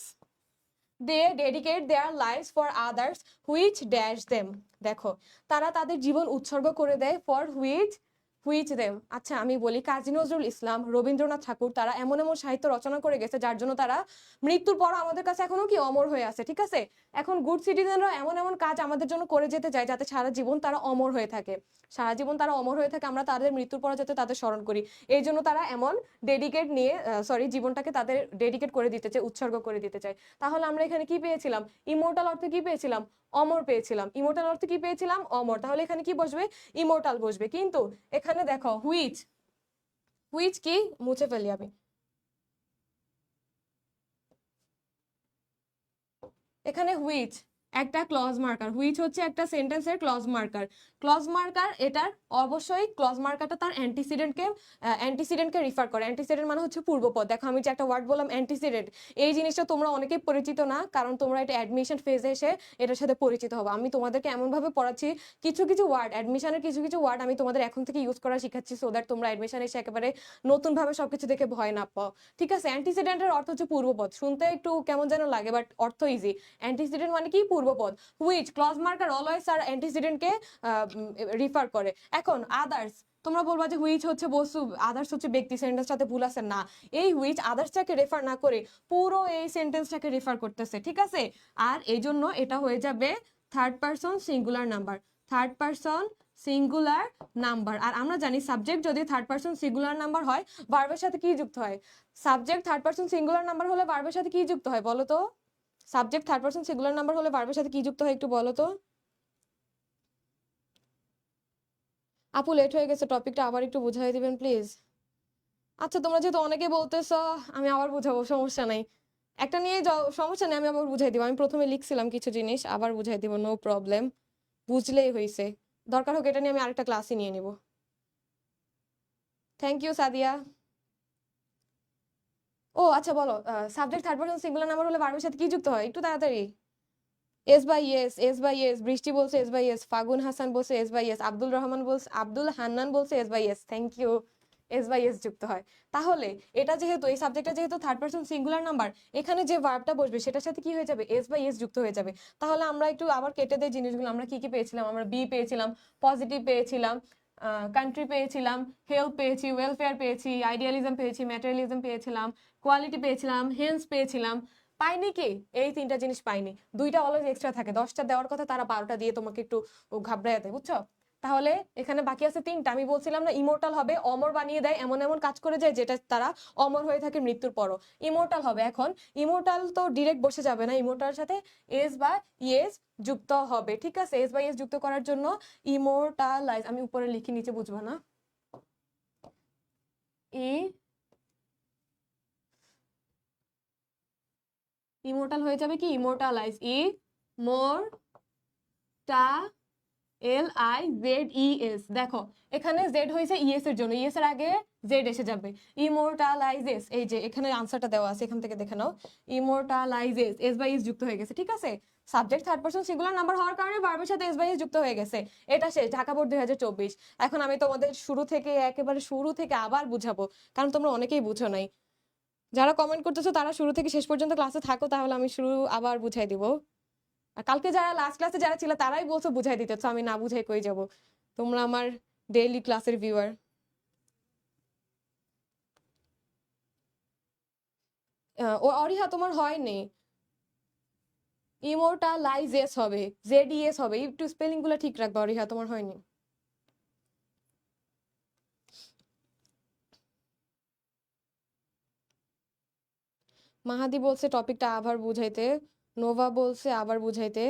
[SPEAKER 1] they dedicate their lives for others which dash them. দেখো, তারা তাদের জীবন উৎসর্গ করে দেয় ফর হুইচ দেম। আচ্ছা আমি বলি, কাজী নজরুল ইসলাম, রবীন্দ্রনাথ ঠাকুর, তারা এমন এমন সাহিত্য রচনা করে গেছে যার জন্য তারা মৃত্যুর পর আমাদের কাছে এখনো কি অমর হয়ে আছে, ঠিক আছে। এখন গুড সিটিজেনরা এমন এমন কাজ আমাদের জন্য করে যেতে চায় যাতে সারা জীবন তারা অমর হয়ে থাকে, সারা জীবন তারা অমর হয়ে থাকে, আমরা তাদের মৃত্যুর পর যাতে তাদের স্মরণ করি। এই জন্য তারা এমন ডেডিকেট নিয়ে জীবনটাকে তাদের ডেডিকেট করে দিতে চায়, উৎসর্গ করে দিতে চায়। তাহলে আমরা এখানে কি পেয়েছিলাম, ইমোর্টাল অর্থে কি পেয়েছিলাম, অমর পেয়েছিলাম। ইমোর্টাল অর্থে কি পেয়েছিলাম, অমর। তাহলে এখানে কি বসবে, ইমোর্টাল বসবে। কিন্তু এখানে দেখো হুইচ, হুইচ কি মুছে ফেলি আমি, এখানে হুইচ একটা ক্লজ মার্কার, হুইচ হচ্ছে একটা সেন্টেন্সের ক্লজ মার্কার। ক্লজ মার্কার এটার অবশ্যই ক্লজ মার্কারটা তার অ্যান্টিসিডেন্টকে রিফার করে। অ্যান্টিসিডেন্ট মানে হচ্ছে পূর্বপদ। দেখো আমি যে একটা ওয়ার্ড বললাম অ্যান্টিসিডেন্ট, এই জিনিসটা তোমরা অনেকেই পরিচিত না, কারণ তোমরা এটা অ্যাডমিশন ফেজে এসে এটার সাথে পরিচিত হবে। আমি তোমাদেরকে এমনভাবে পড়াচ্ছি, কিছু কিছু ওয়ার্ড, অ্যাডমিশনের কিছু কিছু ওয়ার্ড আমি তোমাদের এখন থেকে ইউজ করা শিখাচ্ছি, সো দ্যাট তোমরা অ্যাডমিশন এসে একেবারে নতুনভাবে সবকিছু দেখে ভয় না পাও, ঠিক আছে। অ্যান্টিসিডেন্টের অর্থ হচ্ছে পূর্বপদ, শুনতে একটু কেমন যেন লাগে বাট অর্থ ইজি। অ্যান্টিসিডেন্ট মানে কি, পূর্বপদ। হুইচ ক্লজ মার্কার অলওয়েজ আর অ্যান্টিসিডেন্টকে রিফার করে। এখন আদার্স, তোমরা বলবা যে হুইচ হচ্ছে বস্তু, আদার্স হচ্ছে ব্যক্তি, সেন্টেন্সটাতে ভুল আছে না। এই হুইচ আদার্সটাকে রেফার না করে পুরো এই সেন্টেন্সটাকে রেফার করতেছে, ঠিক আছে। আর এই জন্য এটা হয়ে যাবে third person singular number, third person singular number. আর আমরা জানি সাবজেক্ট যদি থার্ড পারসন সিঙ্গুলার নাম্বার হয়, ভার্বের সাথে কি যুক্ত হয়, subject third person singular number হলে ভার্বের সাথে কি যুক্ত হয় বলো তো। Subject third person singular number হলে ভার্বের সাথে কি যুক্ত হয় একটু বলো তো। আপু লেট হয়ে গেছে, টপিকটা আবার একটু বুঝাই দিবেন প্লিজ। আচ্ছা তোমরা যেহেতু অনেকে বলতেছো, আমি আবার বুঝাবো, সমস্যা নাই। একটা নিয়ে সমস্যা নেই, আমি আবার বুঝাই দিব। আমি প্রথমে লিখছিলাম কিছু জিনিস, আবার বুঝাই দিব, নো প্রবলেম। বুঝলেই হয়েছে, দরকার হোক এটা নিয়ে আমি আরেকটা ক্লাসই নিয়ে নিব। Thank you Sadia. ও আচ্ছা বলো, subject third person singular number হলে ভার্বের সাথে কি যুক্ত হয় একটু তাড়াতাড়ি। S by S, S by S, Brishti বলছে S by S, Fagun Hasan বলছে S by S, Abdul Rahman বলছে, আব্দুল হান্নান বলছে S by S. Thank you. S by S যুক্ত হয়। তাহলে এটা যেহেতু, এই সাবজেক্টটা যেহেতু থার্ড পারসন সিঙ্গুলার নাম্বার, এখানে যে ভার্বটা বসবে সেটার সাথে কি হয়ে যাবে, এস বাই এস যুক্ত হয়ে যাবে। তাহলে আমরা একটু আবার কেটে দেই জিনিসগুলো। আমরা কি কি পেয়েছিলাম, আমরা বি পেয়েছিলাম, পজিটিভ পেয়েছিলাম, কান্ট্রি পেয়েছিলাম, হেল্প পেয়েছি, ওয়েলফেয়ার পেয়েছি, আইডিয়ালিজম পেয়েছি, ম্যাটেরিয়ালিজম পেয়েছিলাম, কোয়ালিটি পেয়েছিলাম, হেন্স পেয়েছিলাম। পাইনি কি, এই তিনটা জিনিস পাইনি। দুইটা অলওয়েজ এক্সট্রা থাকে, 10টা দেওয়ার কথা তারা 12টা দিয়ে তোমাকে একটু ঘাবড়ায় দেয়, বুঝছো। তাহলে এখানে বাকি আছে তিনটা। আমি বলছিলাম না, ইমোর্টাল হবে, অমর বানিয়ে দেয়, এমন এমন কাজ করে যায় যেটা তারা অমর হয়ে থাকে মৃত্যুর পরও। ইমোর্টাল হবে। এখন ইমোর্টাল তো ডিরেক্ট বসে যাবে না, ইমোর্টাল সাথে এস বা ইয়েস যুক্ত হবে, ঠিক আছে। এস বা ইয়েস যুক্ত করার জন্য ইমোর্টালাইজ, আমি উপরে লিখি নিচে বুঝবা না, ইমোর্টাল হয়ে যাবে কি, ইমোর্টালাইজ, LIZES। দেখো এখানে জেড হয়েছে ইএস এর জন্য, ইএস এর আগে জেড এসে যাবে। ইমোর্টালাইজেস, এই যে এখানে আনসারটা দেওয়া আছে, এখান থেকে দেখে নাও। ইমোর্টালাইজেস, এস বাই এস যুক্ত হয়ে গেছে, ঠিক আছে। Subject third person singular number হওয়ার কারণে ভার্বের সাথে এস বাই এস যুক্ত হয়ে গেছে। এটা শেষ, ঢাকা বোর্ড 2024। এখন আমি তোমাদের একেবারে শুরু থেকে আবার বুঝাবো, কারণ তোমরা অনেকেই বুঝো নাই। যারা কমেন্ট করতেছো তারা শুরু থেকে শেষ পর্যন্ত ক্লাসে থাকো, তাহলে আমি শুরু আবার বুঝাই দিব। আর কালকে যারা লাস্ট ক্লাসে যারা ছিল তারাই বলছো বুঝাই দিতে, তো আমি না বুঝাই কই যাব। তোমরা আমার ডেইলি ক্লাসের ভিউয়ার। ও অরিহা তোমার হয়নি, ইমোর্টালাইজেস হবে, ZES হবে, একটু স্পেলিং গুলো ঠিক রাখবা অরিহা, তোমার হয়নি। মাহাদি বলছে টপিকটা আবার বুঝাইতে, নোভা বলছে আবার বুঝাইতে।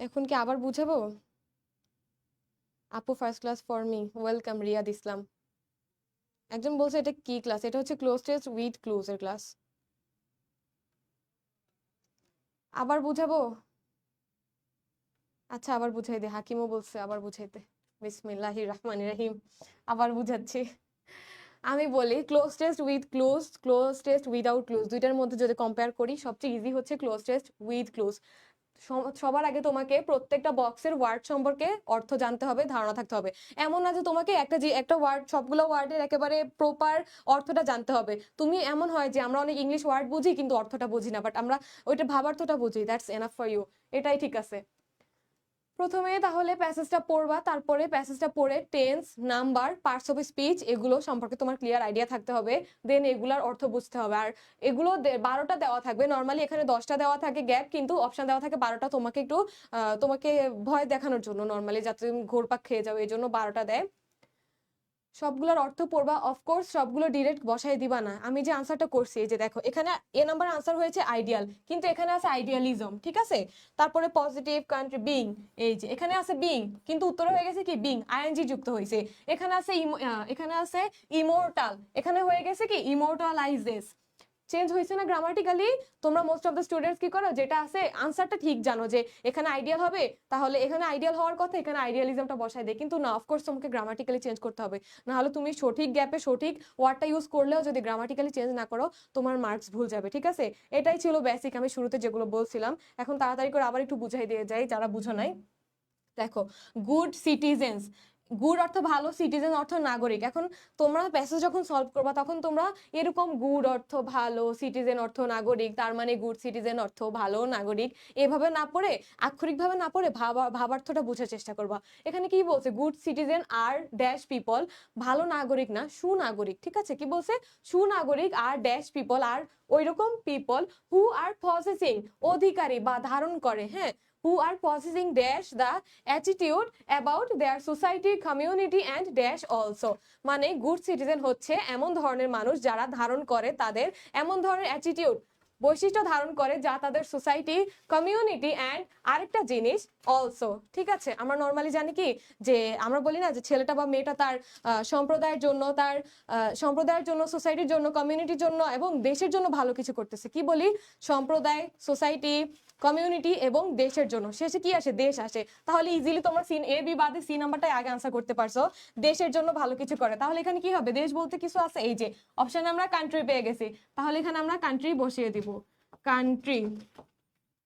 [SPEAKER 1] এখন কি আবার বুঝাবো? আপু first class for me, welcome Riyad Islam. একজন বলছে এটা কি ক্লাস, এটা হচ্ছে ক্লোজ টেস্ট উইথ ক্লুজ এর ক্লাস। আবার বুঝাবো? আচ্ছা আবার বুঝাই দে, হাকিমও বলছে আবার বুঝাইতে। বিসমিল্লাহির রহমানির রহিম। আবার বুঝাচ্ছি। আমি বলি close test with close, cloze test without close, দুইটার মধ্যে যদি কম্পেয়ার করি সবচেয়ে ইজি হচ্ছে ক্লোজ টেস্ট উইথ ক্লোজ। সবার আগে তোমাকে প্রত্যেকটা বক্সের ওয়ার্ড সম্পর্কে অর্থ জানতে হবে, ধারণা থাকতে হবে। এমন না যে তোমাকে একটা ওয়ার্ড, সবগুলো ওয়ার্ডের একেবারে প্রপার অর্থটা জানতে হবে। তুমি এমন হয় যে আমরা অনেক ইংলিশ ওয়ার্ড বুঝি কিন্তু অর্থটা বুঝি না, বাট আমরা ওইটা ভাবার্থটা বুঝি, দ্যাটস এনাফ ফর ইউ, এটাই ঠিক আছে। প্রথমে তাহলে প্যাসেজটা পড়বা, তারপরে প্যাসেজটা পড়ে tense, number, parts of speech এগুলো সম্পর্কে তোমার ক্লিয়ার আইডিয়া থাকতে হবে, দেন এগুলার অর্থ বুঝতে হবে। আর এগুলো 12টা দেওয়া থাকবে, নর্মালি এখানে 10টা দেওয়া থাকে গ্যাপ, কিন্তু অপশন দেওয়া থাকে 12টা, তোমাকে একটু তোমাকে ভয় দেখানোর জন্য, নর্মালি যাতে তুমি ঘোরপাক খেয়ে যাও এই জন্য 12টা দেয়। সবগুলোর অর্থ পড়বা, অফকোর্স সবগুলো ডিরেক্ট বসাই দিবা না। আমি যে আনসারটা করছি, এই যে দেখো এখানে এ নাম্বার আনসার হয়েছে আইডিয়াল, কিন্তু এখানে আছে আইডিয়ালিজম, ঠিক আছে। তারপরে পজিটিভ কান্ট্রি বিং, এই যে এখানে আছে বিং, কিন্তু উত্তরে হয়ে গেছে কি বিং, আইএনজি যুক্ত হয়েছে। এখানে আছে ইমোর্টাল, এখানে হয়ে গেছে কি ইমোর্টালাইজেস। চেঞ্জ হয়েছে না গ্রামাটিক্যালি? তোমরা মোস্ট অফ দ্য স্টুডেন্টস কি করো, যেটা আছে আনসারটা ঠিক জানো যে এখানে আইডিয়াল হবে, তাহলে এখানে আইডিয়াল হওয়ার কথা, এখানে আইডিয়ালিজমটা বসাই দেয়, কিন্তু না, অফকোর্স তোমাকে গ্রামাটিক্যালি চেঞ্জ করতে হবে, না হলে তুমি সঠিক গ্যাপে সঠিক ওয়ার্ডটা ইউজ করলেও যদি গ্রামাটিক্যালি চেঞ্জ না করো তোমার মার্কস ভুল যাবে, ঠিক আছে। এটাই ছিল বেসিক, আমি শুরুতে যেগুলো বলছিলাম। এখন তাড়াতাড়ি করে আবার একটু বুঝাই দিয়ে যাই যারা বুঝো নাই। দেখো, গুড সিটিজেন্স, গুড অর্থ ভালো, সিটিজেন অর্থ নাগরিক। এখন তোমরা প্যাসেজ যখন সলভ করবা তখন তোমরা এরকম গুড অর্থ ভালো, সিটিজেন অর্থ নাগরিক, তার মানে গুড সিটিজেন অর্থ ভালো নাগরিক, এভাবে না পড়ে, আক্ষরিকভাবে না পড়ে ভাবার্থটা বোঝার চেষ্টা করবা। এখানে কি বলছে, গুড সিটিজেন আর ড্যাশ পিপল, ভালো নাগরিক না সুনাগরিক, ঠিক আছে। কি বলছে, সুনাগরিক আর ড্যাশ পিপল, আর ওইরকম পিপল হু আর পসেসিং, অধিকারী বা ধারণ করে, হ্যাঁ, who are possessing dash the attitude about their society, community and dash also। মানে গুড সিটিজেন হচ্ছে এমন ধরনের মানুষ যারা ধারণ করে তাদের এমন ধরনের অ্যাটিটিউড, বৈশিষ্ট্য ধারণ করে যা তাদের সোসাইটি, কমিউনিটি অ্যান্ড আরেকটা জিনিস অলসো, ঠিক আছে। আমরা নর্মালি জানি কি যে আমরা বলি না যে ছেলেটা বা মেয়েটা তার সম্প্রদায়ের জন্য, তার সম্প্রদায়ের জন্য, সোসাইটির জন্য, কমিউনিটির জন্য এবং দেশের জন্য ভালো কিছু করতেছে। কি বলি, সম্প্রদায়, সোসাইটি, কমিউনিটি এবং দেশের জন্য, শেষে কি আসে, দেশ আসে। তাহলে ইজিলি তোমরা সিন এ বি বাদে সি নাম্বারটাই আগে আনসার করতে পারছো, দেশের জন্য ভালো কিছু করে। তাহলে এখানে কি হবে, দেশ বলতে কিছু আছে, এই যে অপশনে আমরা কান্ট্রি পেয়ে গেছি, তাহলে এখানে আমরা কান্ট্রি বসিয়ে দিব, কান্ট্রি।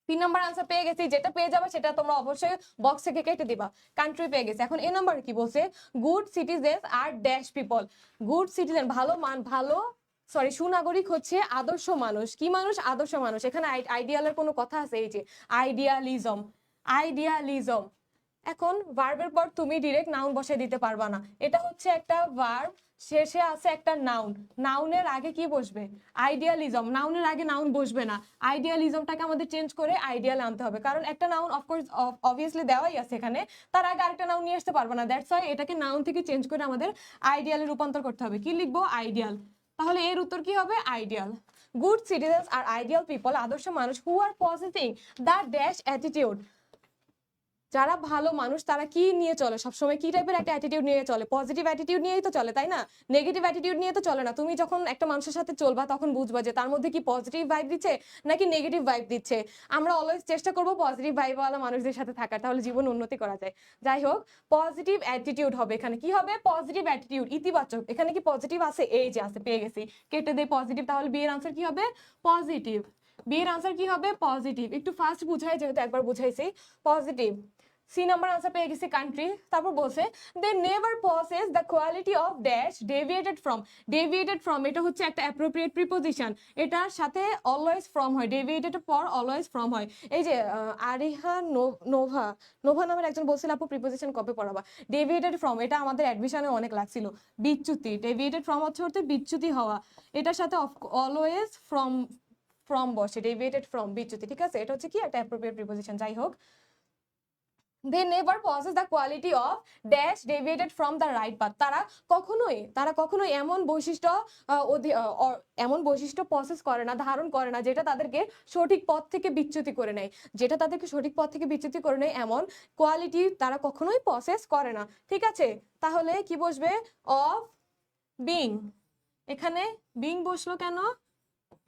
[SPEAKER 1] 3 নাম্বার আনসার পেয়ে গেছি, যেটা পেয়ে যাবে সেটা তোমরা অবশ্যই বক্স থেকে কেটে দিবা। কান্ট্রি পেয়ে গেছি। এখন এ নাম্বার কি বলছে, গুড সিটিজেন আর ড্যাশ পিপল। গুড সিটিজেন ভালো সরি, সুনাগরিক হচ্ছে আদর্শ মানুষ। কি মানুষ, আদর্শ মানুষ। এখানে আইডিয়ালের কোনো কথা আছে, এই যে আইডিয়ালিজম, আইডিয়ালিজম। এখন ভার্বের পর তুমি ডিরেক্ট নাউন বসে দিতে পারবা না, এটা হচ্ছে একটা ভার্ব, শেষে আছে একটা নাউন, নাউনের আগে কি বসবে, আইডিয়ালিজম। নাউনের আগে নাউন বসবে না, আইডিয়ালিজমটাকে আমাদের চেঞ্জ করে আইডিয়াল আনতে হবে, কারণ একটা নাউন অফকোর্স অবভিয়াসলি দেওয়াই আছে এখানে, তার আগে আরেকটা নাউন নিয়ে আসতে পারবে না, দ্যাটস ওয়াই এটাকে নাউন থেকে চেঞ্জ করে আমাদের আইডিয়ালে রূপান্তর করতে হবে। কি লিখবো, আইডিয়াল। তাহলে এর উত্তর কি হবে, আইডিয়াল। গুড সিটিজেন্স আর আইডিয়াল পিপল, আদর্শ মানুষ, হু আর পজিটিভ দ্য ড্যাশ অ্যাটিটিউড, যারা ভালো মানুষ তারা কি নিয়ে চলে, সবসময় কি টাইপের একটা অ্যাটিটিউড নিয়ে চলে, পজিটিভ অ্যাটিটিউড নিয়েই তো চলে, তাই না। নেগেটিভ অ্যাটিটিউড নিয়ে তো চলে না। তুমি যখন একটা মানুষের সাথে চলবা তখন বুঝবা যে তার মধ্যে কি পজিটিভ ভাইব দিচ্ছে নাকি নেগেটিভ ভাইব দিচ্ছে। আমরা অলওয়েজ চেষ্টা করবো পজিটিভ ভাইবওয়ালা মানুষদের সাথে থাকার, তাহলে জীবন উন্নতি করা যায়। যাই হোক, পজিটিভ অ্যাটিটিউড হবে এখানে, কি হবে, পজিটিভ অ্যাটিটিউড, ইতিবাচক। এখানে কি পজিটিভ আছে, এই যে আছে, পেয়ে গেছি, কেটে দেই পজিটিভ। তাহলে বি এর আনসার কি হবে, পজিটিভ। বি এর আনসার কি হবে, পজিটিভ। একটু ফাস্ট বুঝাই, যেহেতু একবার বুঝাইছি, পজিটিভ। সি নাম্বার আনসার পেয়ে গেছি, কান্ট্রি। তারপর বলছে they never possess the quality of dash deviated from. Deviated from এটা হচ্ছে একটা অ্যাপ্রোপ্রিয়েট প্রিপোজিশন, এটার সাথে অলওয়েজ ফ্রম হয়, ডেভিয়েটেড পর অলওয়েজ ফ্রম হয়। এই যে আরিহা নোভা, নোভা নামের একজন বলছিল আপু প্রিপোজিশন কবে পড়াবা। ডেভিয়েটেড ফ্রম এটা আমাদের অ্যাডমিশনে অনেক লাগছিল, বিচ্যুতি। ডেভিয়েটেড ফ্রম হচ্ছে বিচ্যুতি হওয়া, এটার সাথে অলওয়েজ ফ্রম ফ্রম বসে, ডেভিয়েটেড ফ্রম বিচ্যুতি, ঠিক আছে। এটা হচ্ছে কি একটা অ্যাপ্রোপ্রিয়েট প্রিপোজিশন। যাই হোক, they never possess the quality of dash deviated from the right path। তারা কখনোই এমন বৈশিষ্ট্য পসেস করে না, ধারণ করে না, যেটা তাদেরকে সঠিক পথ থেকে বিচ্যুতি করে নেয়, যেটা তাদেরকে সঠিক পথ থেকে বিচ্যুতি করে নেয় এমন কোয়ালিটি তারা কখনোই পসেস করে না, ঠিক আছে। তাহলে কি বসবে, অফ বিং, এখানে বিং বসলো কেন?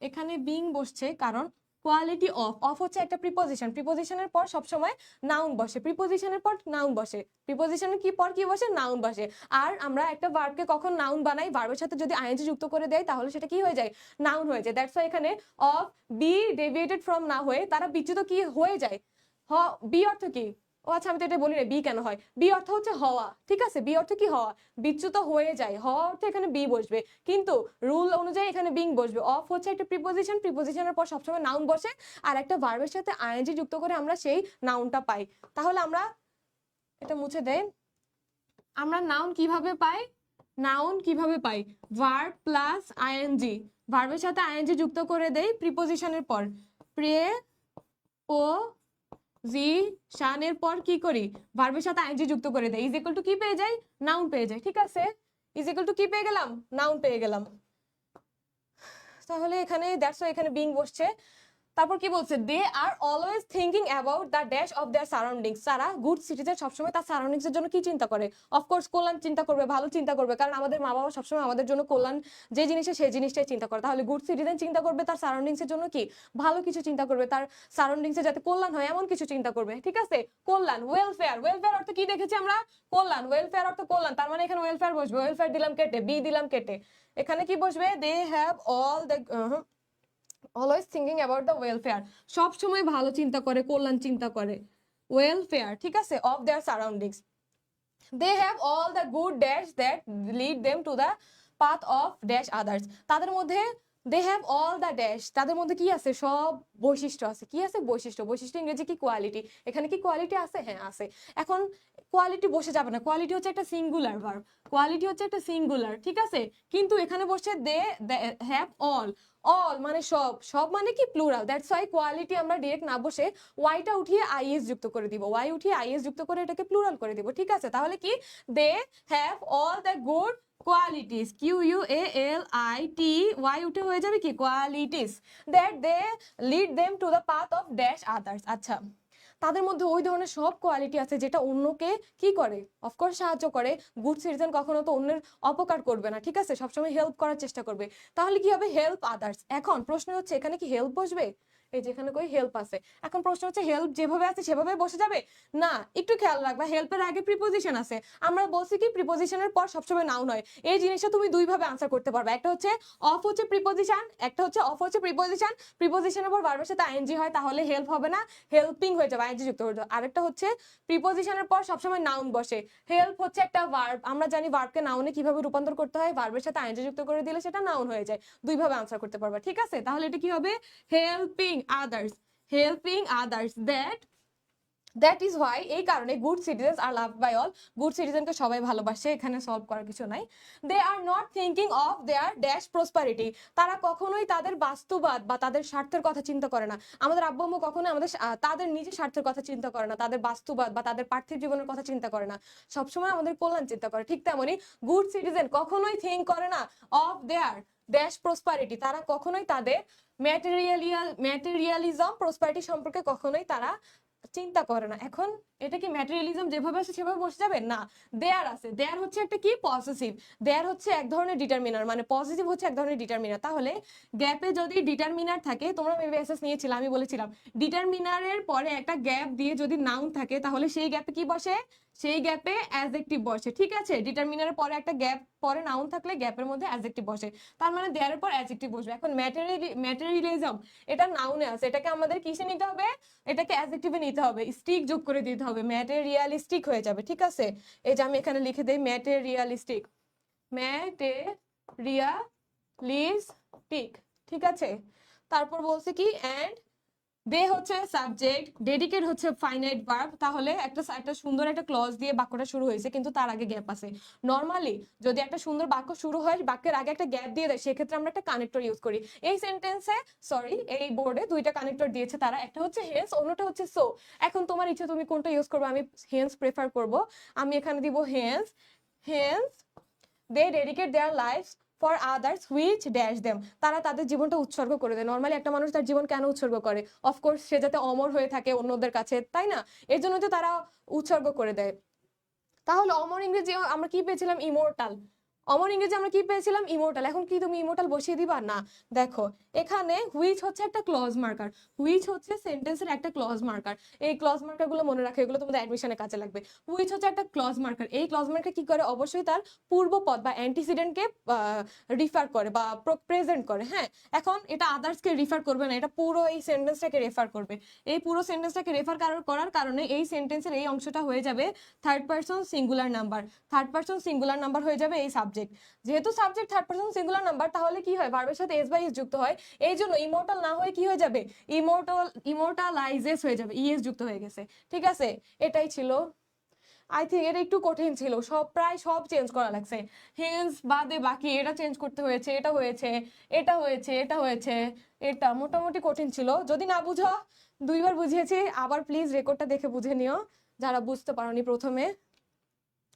[SPEAKER 1] এখানে বিং বসছে কারণ কোয়ালিটি অফ, অফ হচ্ছে একটা প্রিপোজিশন, প্রিপোজিশনের পর সবসময় নাউন বসে, প্রিপোজিশনের পর নাউন বসে, প্রিপোজিশনের কি পর কি বসে? নাউন বসে। আর আমরা একটা ভার্বকে কখন নাউন বানাই? ভার্বের সাথে যদি আইএনজি যুক্ত করে দেয় তাহলে সেটা কি হয়ে যায়? নাউন হয়ে যায়। দ্যাটস ওয়াই এখানে অফ বি ডেভিয়েটেড ফ্রম না হয়ে তারা বিচ্যুত কি হয়ে যায়? বি অর্থ কি? ও আচ্ছা, আমি তো এটা বলি না বি কেন হয়। বি অর্থ হচ্ছে হওয়া, ঠিক আছে? বি অর্থ কি? হওয়া। বিচ্যুত হয়ে যায়, হওয়া অর্থ এখানে বি বসবে, কিন্তু রুল অনুযায়ী এখানে বিং বসবে। অফ হচ্ছে একটা প্রিপোজিশন, প্রিপোজিশনের পর সবসময় নাউন বসে, আর একটা ভার্বের সাথে আইএনজি যুক্ত করে আমরা সেই নাউনটা পাই। তাহলে আমরা এটা মুছে দেই। আমরা নাউন কিভাবে পাই? নাউন কিভাবে পাই? ভার্ব প্লাস আইএনজি, ভার্বের সাথে আইএনজি যুক্ত করে দেই প্রিপোজিশনের পর, প্রে ও জি শানের পর কি করি? ভার্বের সাথে আইএনজি যুক্ত করে দেই, ইজ ইকুয়াল টু কি পেয়ে যাই? নাউন পেয়ে যাই, ঠিক আছে? ইজ ইকুয়াল টু কি পেয়ে গেলাম? নাউন পেয়ে গেলাম। তাহলে এখানে দ্যাটস ওয়াই এখানে বিং বসছে। তারপর কি বলছে? They are always thinking about the dash of their surroundings. তারা গুড সিটিজেন সবসময় তার সারাউন্ডিংস এর জন্য কি চিন্তা করে? অফকোর্স কল্যাণ চিন্তা করবে, ভালো চিন্তা করবে, কারণ আমাদের মা বাবা সবসময় আমাদের জন্য কল্যাণ যে জিনিসটা সেই জিনিসটাই চিন্তা করে। তাহলে গুড সিটিজেন চিন্তা করবে তার সারাউন্ডিংস এর জন্য কি? ভালো কিছু চিন্তা করবে, তার সারাউন্ডিংস এ যাতে কল্যাণ হয় এমন কিছু চিন্তা করবে, ঠিক আছে? কল্যাণ, ওয়েলফেয়ার, ওয়েলফেয়ার অর্থ কি দেখেছি আমরা? কল্যাণ, ওয়েলফেয়ার অর্থ কল্যাণ, তার মানে এখানে ওয়েলফেয়ার বসবে। ওয়েলফেয়ার দিলাম কেটে, বি দিলাম কেটে, এখানে কি বসবে? They have all the always thinking about the welfare, সব সময় ভালো চিন্তা করে, কল্যাণ চিন্তা করে, ওয়েলফেয়ার, ঠিক আছে? Of their surroundings. They have all the good dash that lead them to the path of dash others. তাদের মধ্যে they have all the dash, তাদের মধ্যে কি আছে? সব বৈশিষ্ট্য আছে। কি আছে? বৈশিষ্ট্য। বৈশিষ্ট্য ইংরেজি কি? কোয়ালিটি। এখানে কি কোয়ালিটি আছে? হ্যাঁ আছে। এখন কোয়ালিটি বসে যাবে না, কোয়ালিটি হচ্ছে একটা সিঙ্গুলার ভার্ব, কোয়ালিটি হচ্ছে একটা সিঙ্গুলার, ঠিক আছে? কিন্তু এখানে বসছে দে হ্যাভ অল, অল মানে সব, সব মানে কি? প্লুরাল। দ্যাটস ওয়াই কোয়ালিটি আমরা ডিরেক্ট না বসে ওয়াইটা উঠিয়ে আইএস যুক্ত করে দিব, ওয়াই উঠিয়ে আইএস যুক্ত করে এটাকে প্লুরাল করে দিব, ঠিক আছে? তাহলে কি? They have all the good qualities, QUALITY উঠে হয়ে যাবে কি? Qualities, that they lead them to the path of dash others. আচ্ছা, তাদের মধ্যে ওই ধরনের সব কোয়ালিটি আছে যেটা অন্যকে কি করে? অফকোর্স সাহায্য করে। গুড সিটিজেন কখনো তো অন্যের অপকার করবে না, ঠিক আছে? সবসময় হেল্প করার চেষ্টা করবে। তাহলে কি হবে? Help others. এখন প্রশ্ন হচ্ছে এখানে কি হেল্প বসবে? এই যেখানে কই হেল্প আছে, এখন প্রশ্ন হচ্ছে হেল্প যেভাবে আছে সেভাবে বসে যাবে? না, একটু খেয়াল রাখবা, হেল্পের আগে প্রিপোজিশন আছে। আমরা বলছি কি প্রিপোজিশনের পর সবসময় নাউন হয়। এই জিনিসটা তুমি দুই ভাবে আনসার করতে পারবে, একটা হচ্ছে অফ হচ্ছে প্রিপোজিশন, একটা হচ্ছে অফ হচ্ছে প্রিপোজিশন, প্রিপোজিশনের পর ভার্বের সাথে আইএনজি হয় তাহলে হেল্প হবে না, হেল্পিং হয়ে যাবে, আইএনজি যুক্ত হয়ে যাবে। আরেকটা হচ্ছে প্রিপোজিশনের পর সবসময় নাউন বসে। হেল্প হচ্ছে একটা ভার্ব, আমরা জানি ভার্বকে নাউনে কিভাবে রূপান্তর করতে হয়, ভার্বের সাথে আইএনজি যুক্ত করে দিলে সেটা নাউন হয়ে যায়। দুই ভাবে আনসার করতে পারবা, ঠিক আছে? তাহলে এটা কি হবে? Helping others, helping others, that is why, এই কারণে good citizens are loved by all, good সিটিজেনকে সবাই ভালোবাসে, এখানে সলভ করার কিছু নাই। They are not thinking of their dash prosperity, তারা কখনোই তাদের বাস্তবাদ বা তাদের স্বার্থের কথা চিন্তা করে না। আমাদের আব্বু আম্মু কখনোই আমাদের তাদের নিজের স্বার্থের কথা চিন্তা করে না, তাদের বাস্তবাদ বা তাদের পার্থিব জীবনের কথা চিন্তা করে না, সবসময় আমাদের কল্যাণ চিন্তা করে। ঠিক তেমনি গুড সিটিজেন কখনোই থিঙ্ক করে না অফ দেয়ার ড্যাশ প্রসপারিটি, তারা কখনোই তাদের ম্যাটেরিয়ালিজম প্রসপারিটি সম্পর্কে কখনোই তারা চিন্তা করে না। এখন এটা কি ম্যাটেরিয়ালিজম যেভাবে আছে সেভাবে বসে যাবে? না, দেয়ার আছে। দেয়ার হচ্ছে একটা কি? পজিটিভ। দেয়ার হচ্ছে এক ধরনের ডিটারমিনার, মানে পজিটিভ হচ্ছে এক ধরনের ডিটারমিনার। তাহলে গ্যাপে যদি ডিটারমিনার থাকে, তোমরা মেবি এসএস নিয়েছিলাম, আমি বলেছিলাম ডিটারমিনারের পরে একটা গ্যাপ দিয়ে যদি নাউন থাকে তাহলে সেই গ্যাপে কি বসে? সেই গ্যাপে অ্যাডজেক্টিভ বসে, ঠিক আছে? ডিটারমিনারের পরে একটা গ্যাপ পরে নাউন থাকলে গ্যাপের মধ্যে অ্যাডজেক্টিভ বসে, তার মানে দেয়ারের পর অ্যাডজেক্টিভ বসবে। এখন ম্যাটেরিয়ালিজম এটা নাউনে আছে, এটাকে আমাদের কিসে নিতে হবে? এটাকে অ্যাডজেক্টিভে নিতে হবে, স্টিক যোগ করে দিতে হবে, ম্যাটেরিয়ালিস্টিক হয়ে যাবে, ঠিক আছে? এই যে আমি এখানে লিখে দেই ম্যাটেরিয়ালিস্টিক, ম্যাটেরিয়ালিস্টিক, ঠিক আছে? তারপর বলছে কি এন্ড দে হচ্ছে সাবজেক্ট, ডেডিকেট হচ্ছে ফাইনাইট ভার্ব। তাহলে একটা সুন্দর একটা ক্লজ দিয়ে বাক্যটা শুরু হয়েছে কিন্তু তার আগে গ্যাপ আছে। নরমালি যদি একটা সুন্দর বাক্য শুরু হয় বাক্যের আগে একটা গ্যাপ দিয়ে দেয়, সেক্ষেত্রে আমরা একটা কানেক্টর ইউজ করি। এই সেন্টেন্সে এই বোর্ডে দুইটা কানেক্টর দিয়েছে তারা, একটা হচ্ছে হেন্স, অন্যটা হচ্ছে সো। এখন তোমার ইচ্ছা তুমি কোনটা ইউজ করবে, আমি হেন্স প্রেফার করব। আমি এখানে দিব hence, hence they dedicate their lives for others which dash them, তারা তাদের জীবনটা উৎসর্গ করে দেয়। নর্মালি একটা মানুষ তার জীবন কেন উৎসর্গ করে? অফকোর্স সে যাতে অমর হয়ে থাকে অন্যদের কাছে, তাই না? এর জন্য তো তারা উৎসর্গ করে দেয়। তাহলে অমর ইংরেজি আমরা কি পেয়েছিলাম? ইমোর্টাল। অমর ইংরেজি আমরা কি পেয়েছিলাম? ইমোর্টাল। এখন কি তুমি ইমোর্টাল বসিয়ে দিবা? না। দেখো এখানে হুইচ হচ্ছে একটা ক্লজ মার্কার, হুইচ হচ্ছে সেন্টেন্সের একটা ক্লজ মার্কার। এই ক্লজ মার্কার গুলো মনে রাখো, এগুলো তোমাদের অ্যাডমিশনে কাজে লাগবে। হুইচ হচ্ছে একটা ক্লজ মার্কার। এই ক্লজ মার্কার কি করে? অবশ্যই তার পূর্বপদ বা অ্যান্টিসিডেন্টকে রিফার করে বা প্রেজেন্ট করে। হ্যাঁ, এখন এটা আদার্সকে রিফার করবে না, এটা পুরো এই সেন্টেন্সটাকে রেফার করবে। এই পুরো সেন্টেন্সটাকে রেফার করার কারণে এই সেন্টেন্সের এই অংশটা হয়ে যাবে third person singular number. Third person singular number হয়ে যাবে এই সাবজেক্ট। যেহেতু subject third person singular number, তাহলে কি হয়? ভার্বের সাথে এস বাই এস যুক্ত হয়। এই জন্য ইমোর্টাল না হয়ে কি হয়ে যাবে? ইমোর্টালাইজেস হয়ে যাবে, ইএস যুক্ত হয়ে গেছে। ঠিক আছে, এটাই ছিল। আই থিঙ্ক এটা একটু কঠিন ছিল, প্রায় সব চেঞ্জ করা লাগছে। হেন্স বাদে বাকি এটা চেঞ্জ করতে হয়েছে, এটা হয়েছে, এটা হয়েছে, এটা হয়েছে। এটা মোটামুটি কঠিন ছিল। যদি না বুঝো, 2বার বুঝিয়েছি, আবার প্লিজ রেকর্ডটা দেখে বুঝে নিও যারা বুঝতে পারোনি প্রথমে।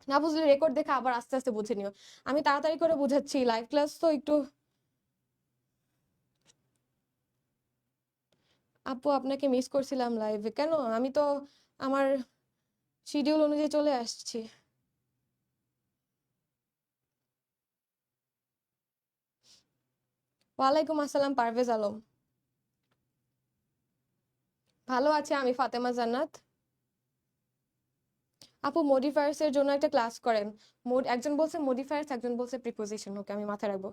[SPEAKER 1] না বুঝলে রেকর্ড দেখে আবার আস্তে আস্তে বুঝে নিও। আমি তাড়াতাড়ি করে বুঝাচ্ছি, লাইভ ক্লাস তো একটু। আপু আপনাকে মিস করছিলাম লাইভে। কেন? আমি তো আমার শিডিউল অনুযায়ী চলে আসছি। ওয়ালাইকুম আসসালাম পারভেজ আলম। ভালো আছে আমি, ফাতেমা জান্নাত। আপু মডিফায়ার্স এর জন্য একটা ক্লাস করেন। একজন বলছে মডিফায়ার্স, একজন বলছে প্রিপোজিশন। ওকে, আমি মাথায় রাখবো।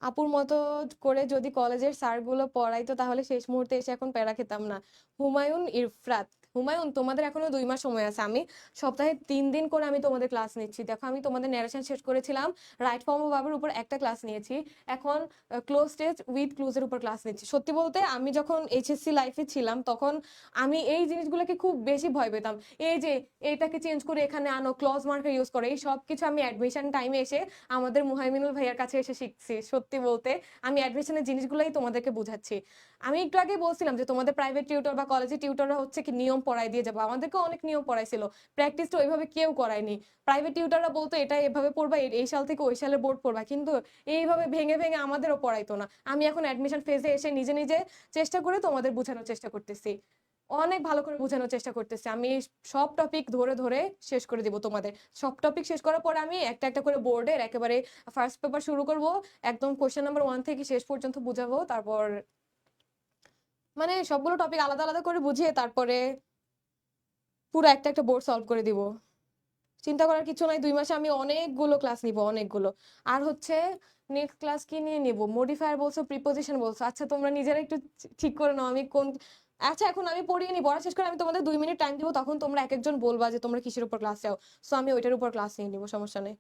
[SPEAKER 1] আপুর মতো করে যদি কলেজের স্যারগুলো পড়াইতো তাহলে শেষ মুহূর্তে এসে এখন প্যারা খেতাম না। হুমায়ুন ইরফাত। হুমায়ুন, তোমাদের এখনো 2 মাস সময় আছে। আমি সপ্তাহে 3 দিন করে আমি তোমাদের ক্লাস নিচ্ছি। দেখো আমি তোমাদের ন্যারেশন শেষ করেছিলাম, রাইট ফর্ম অফ ভার্বের উপর একটা ক্লাস নিয়েছি। এখন ক্লোজ টেস্ট উইথ ক্লুজের উপর ক্লাস নিচ্ছি। সত্যি বলতে আমি যখন এইচএসসি লাইফে ছিলাম তখন আমি এই জিনিসগুলোকে খুব বেশি ভয় পেতাম। এই যে এটাকে চেঞ্জ করে এখানে আনো, ক্লজ মার্কার ইউজ করে, এই সব কিছু আমি অ্যাডমিশন টাইমে এসে আমাদের মুহাইমিনুল ভাইয়ার কাছে এসে শিখছি। সত্যি বলতে আমি অ্যাডমিশনের জিনিসগুলোই তোমাদেরকে বুঝাচ্ছি। আমি একটু আগে বলছিলাম যে তোমাদের প্রাইভেট টিউটর বা কলেজের টিউটররা হচ্ছে কি নিয়ম পড়াই দিয়ে যাবো, আমাদেরকে অনেক নিয়ম পড়াইছিল, প্র্যাকটিস তো ওইভাবে কেউ করায়নি। প্রাইভেট টিউটররা বলতো এটা এভাবে পড়বা, এই সাল থেকে ওই সালের বোর্ড পড়বা, কিন্তু এইভাবে ভেঙে ভেঙে আমাদেরও পড়াইতো না। আমি এখন অ্যাডমিশন ফেজে এসে নিজে নিজে চেষ্টা করে তোমাদের বোঝানোর চেষ্টা করতেছি, অনেক ভালো করে বোঝানোর চেষ্টা করতেছি। আমি সব টপিক ধরে ধরে শেষ করে দিব তোমাদের। সব টপিক শেষ করার পরে আমি একটা একটা করে বোর্ডের একেবারে ফার্স্ট পেপার শুরু করব, একদম কোশ্চেন নাম্বার 1 থেকে শেষ পর্যন্ত বুঝাবো। তারপর মানে সবগুলো টপিক আলাদা আলাদা করে বুঝিয়ে তারপরে পুরো একটা একটা বোর্ড সলভ করে দিব। চিন্তা করার কিছু নাই, 2 মাসে আমি অনেকগুলো ক্লাস নিব, অনেকগুলো। আর হচ্ছে নেক্সট ক্লাস কি নিয়ে নিব? মডিফায়ার বলছো, প্রিপোজিশন বলছো। আচ্ছা তোমরা নিজেরা একটু ঠিক করে নাও আমি কোন। আচ্ছা এখন আমি পড়িয়ে নি, পড়া শেষ করে আমি তোমাদের 2 মিনিট টাইম দিব, তখন তোমরা এক একজন বলবা যে তোমরা কিসের উপর ক্লাস চাও। সো আমি ওইটার উপর ক্লাস নিয়ে নিব, সমস্যা নেই।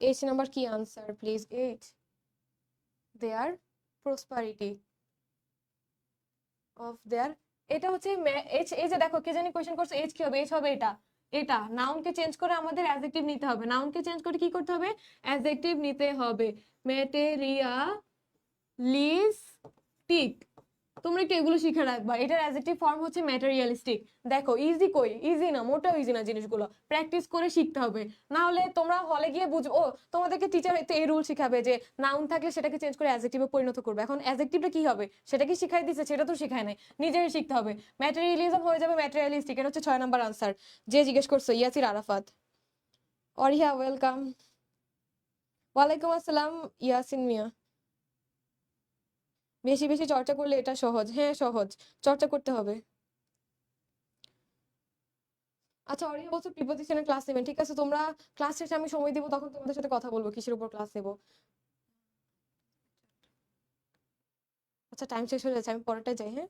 [SPEAKER 1] এইচ নাম্বার কি answer please? H their prosperity of their. এটা হচ্ছে এইচ। এই যে দেখো কে জানি কোয়েশ্চেন করছে, এইচ কি হবে? এইচ হবে এটা। এটা নাউনকে চেঞ্জ করে আমাদের অ্যাডজেক্টিভ নিতে হবে। নাউনকে চেঞ্জ করে কি করতে হবে? অ্যাডজেক্টিভ নিতে হবে। ম্যাটেরিয়ালিস্টিক। তোমরা একটু এগুলো শিখে রাখবা। এটার অ্যাডজেক্টিভ ফর্ম হচ্ছে ম্যাটেরিয়ালিস্টিক। দেখো ইজি কই? ইজি না, মোটেও ইজি না। জিনিসগুলো প্র্যাকটিস করে শিখতে হবে, না হলে তোমরা হলে গিয়ে বুঝবো। তোমাদেরকে টিচার হয়তো এই রুল শিখাবে যে নাউন থাকলে সেটাকে চেঞ্জ করে অ্যাডজেক্টিভে পরিণত করবে। এখন অ্যাডজেক্টিভটা কি হবে সেটা কি শিখাই দিচ্ছে? সেটা তো শিখায় নাই, নিজেই শিখতে হবে। ম্যাটেরিয়ালিজম হয়ে যাবে ম্যাটেরিয়ালিস্টিক। এটা হচ্ছে 6 নাম্বার আনসার। যে জিজ্ঞেস করছো ইয়াসির আরাফাত। অরিহা ওয়েলকাম। ওয়ালাইকুম আসসালাম ইয়াসিন মিয়া। বেশি বেশি চর্চা করলে এটা সহজ। হ্যাঁ সহজ, চর্চা করতে হবে। আচ্ছা অরিয়া বলছো প্রিপোজিশনের ক্লাস নেবেন, ঠিক আছে। তোমরা ক্লাস শেষে আমি সময় দিব, তখন তোমাদের সাথে কথা বলবো কিসের উপর ক্লাস নেবো। আচ্ছা টাইম শেষ হয়ে যাচ্ছে, আমি পরেরটায় যাই। হ্যাঁ,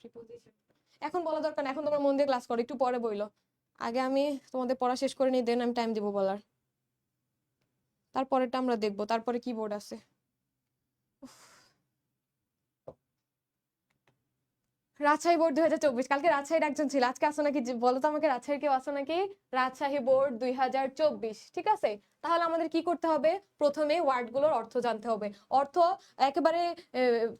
[SPEAKER 1] প্রিপোজিশন এখন বলা দরকার না, এখন তোমরা মন দিয়ে ক্লাস করো, একটু পরে বইলো। আগে আমি তোমাদের পড়া শেষ করে নিই, দেন আমি টাইম দিব বলার। তারপরেরটা আমরা দেখবো, তারপরে কি বোর্ড আছে। রাজশাহী বোর্ড 2024। কালকে রাজশাহীর একজন ছিল, আজকে আসো নাকি? বলো তো আমাকে, রাজশাহীর কেউ আসো নাকি? রাজশাহী বোর্ড 2024, ঠিক আছে। তাহলে আমাদের কি করতে হবে? প্রথমে ওয়ার্ডগুলোর অর্থ জানতে হবে। অর্থ একেবারে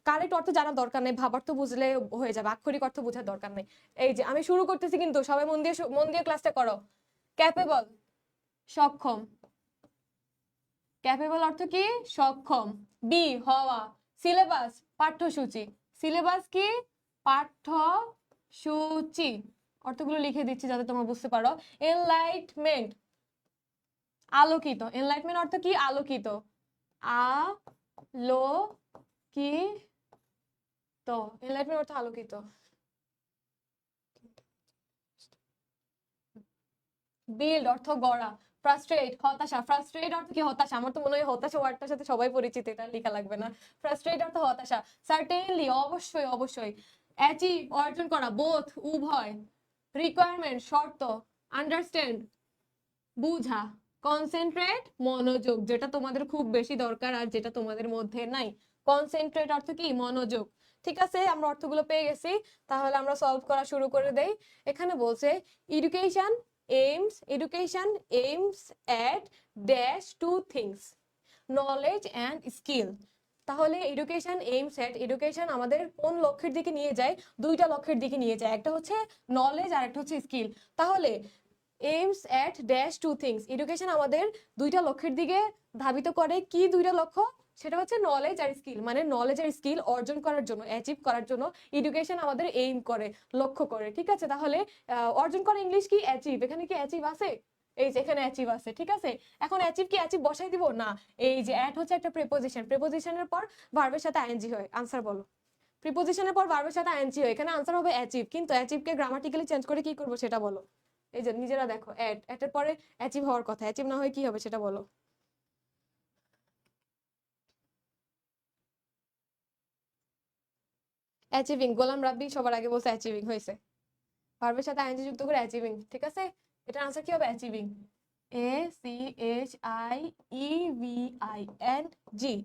[SPEAKER 1] কারেক্ট অর্থ জানার দরকার নেই, ভাবার্থ বুঝলে হয়ে যাবে, আক্ষরিক অর্থ বোঝার দরকার নেই। এই যে আমি শুরু করতেছি, কিন্তু সবাই মন দিয়ে ক্লাসটা করো। ক্যাপেবল, সক্ষম। ক্যাপেবল অর্থ কি? সক্ষম। বি হওয়া। সিলেবাস, পাঠ্যসূচি। সিলেবাস কি? পাঠ্যসূচি। অর্থগুলো লিখে দিচ্ছি যাতে তোমরা বুঝতে পারো। এনলাইটমেন্ট, আলোকিত। এনলাইটমেন্ট অর্থ কি? আলোকিত। আলোকিত, এনলাইটমেন্ট অর্থ আলোকিত। বিল্ড অর্থ গড়া। ফ্রাস্ট্রেট, হতাশা। ফ্রাস্ট্রেট অর্থ কি? হতাশা। আমার তো মনে হয় হতাশা ওয়ার্ডটার সাথে সবাই পরিচিত, এটা লেখা লাগবে না। ফ্রাস্ট্রেট অর্থ হতাশা। সার্টেনলি, অবশ্যই অবশ্যই। অ্যাচিভ, অর্জন করা। বোথ, উভয়। রিকোয়ারমেন্ট, শর্ত। আন্ডারস্ট্যান্ড, বুঝা। কনসেন্ট্রেট, মনোযোগ, যেটা তোমাদের খুব বেশি দরকার আর যেটা তোমাদের মধ্যে নাই। কনসেন্ট্রেট অর্থ কি? মনোযোগ। ঠিক আছে, আমরা অর্থগুলো পেয়ে গেছি, তাহলে আমরা সলভ করা শুরু করে দেই। এখানে বলছে education aims at dash two things, knowledge and skill। তাহলে এডুকেশন আমাদের কোন লক্ষ্যের দিকে নিয়ে যায়? দুইটা লক্ষ্যের দিকে নিয়ে যায়, একটা হচ্ছে নলেজ আর একটা হচ্ছে স্কিল। তাহলে এইমস এট ড্যাশ টু থিংস, এডুকেশন আমাদের দুইটা লক্ষ্যের দিকে ধাবিত করে। কি দুইটা লক্ষ্য? সেটা হচ্ছে নলেজ আর স্কিল, মানে নলেজ আর স্কিল অর্জন করার জন্য, অ্যাচিভ করার জন্য এডুকেশন আমাদের এইম করে, লক্ষ্য করে। ঠিক আছে, তাহলে অর্জন করে ইংলিশ কি? অ্যাচিভ। এখানে কি অ্যাচিভ আছে? এই যে এখানে অ্যাচিভ আছে। ঠিক আছে, এখন অ্যাচিভ কি? অ্যাচিভ বসাই দিব না। এই যে অ্যাট হচ্ছে একটা প্রিপোজিশন, প্রিপোজিশনের পর ভার্বের সাথে আইএনজি হয়। আনসার বলো। প্রিপোজিশনের পর ভার্বের সাথে আইএনজি হয়, এখানে আনসার হবে অ্যাচিভ। কিন্তু অ্যাচিভকে গ্রামাটিক্যালি চেঞ্জ করে কি করবো সেটা বলো। এই যে নিজেরা দেখো, এর পরে অ্যাচিভ হওয়ার কথা, অ্যাচিভ না হয়ে কি হবে সেটা বলো। অ্যাচিভিং, গোলাম রাব্বি সবার আগে বলছে অ্যাচিভিং হয়েছে, ভার্বের সাথে আইএনজি যুক্ত করে অ্যাচিভিং। ঠিক আছে, এটার আনসার কি হবে? অ্যাচিভিং। ACHIEVING,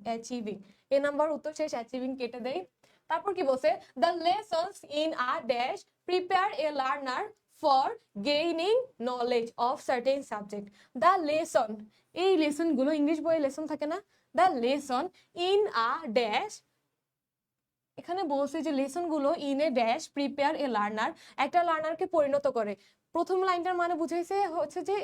[SPEAKER 1] achieving. এ নাম্বার উত্তর শেষ, অ্যাচিভিং কেটে দেই। তারপর কি বলছে? The lessons in a dash prepare a learner for gaining knowledge of certain subject. The lesson, এই লেসন গুলো ইংলিশ বইয়ে লেসন থাকে না? The lesson in a dash, এখানে বলছে যে লেসন গুলো in a dash prepare a learner, একটা লার্নারকে পরিণত করে। প্রথম লাইনটার মানে বুঝাইছে হচ্ছে যে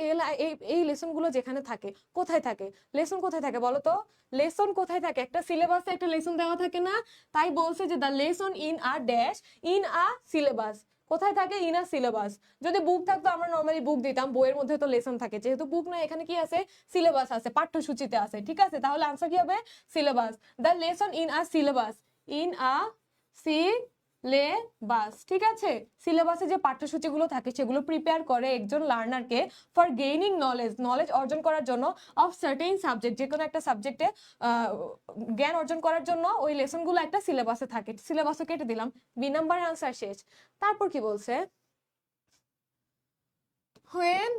[SPEAKER 1] এই লেসন গুলো যেখানে থাকে, কোথায় থাকে? লেসন কোথায় থাকে বলো তো? লেসন কোথায় থাকে? একটা সিলেবাসে একটা লেসন দেওয়া থাকে না? তাই বলছে যে the lesson in a dash in a syllabus. কোথায় থাকে? In a syllabus. যদি বুক থাকতো আমরা নর্মালি বুক দিতাম, বইয়ের মধ্যে তো লেসন থাকে, যেহেতু বুক না, এখানে কি আছে? সিলেবাস আছে, পাঠ্যসূচিতে আছে। ঠিক আছে, তাহলে আনসার কি হবে? Syllabus. The lesson in a syllabus, in a syllabus. ঠিক আছে, সিলেবাসে যে পাঠ্যসূচিগুলো থাকে সেগুলো প্রিপেয়ার করে একজন লার্নারকে ফর গেইনিং নলেজ, নলেজ অর্জন করার জন্য, অফ সার্টেন সাবজেক্ট, যে কোনো একটা সাবজেক্টে জ্ঞান অর্জন করার জন্য ওই লেসনগুলো একটা সিলেবাসে থাকে। সিলেবাসও কেটে দিলাম, বি নাম্বার আনসার শেষ। তারপর কি বলছে? when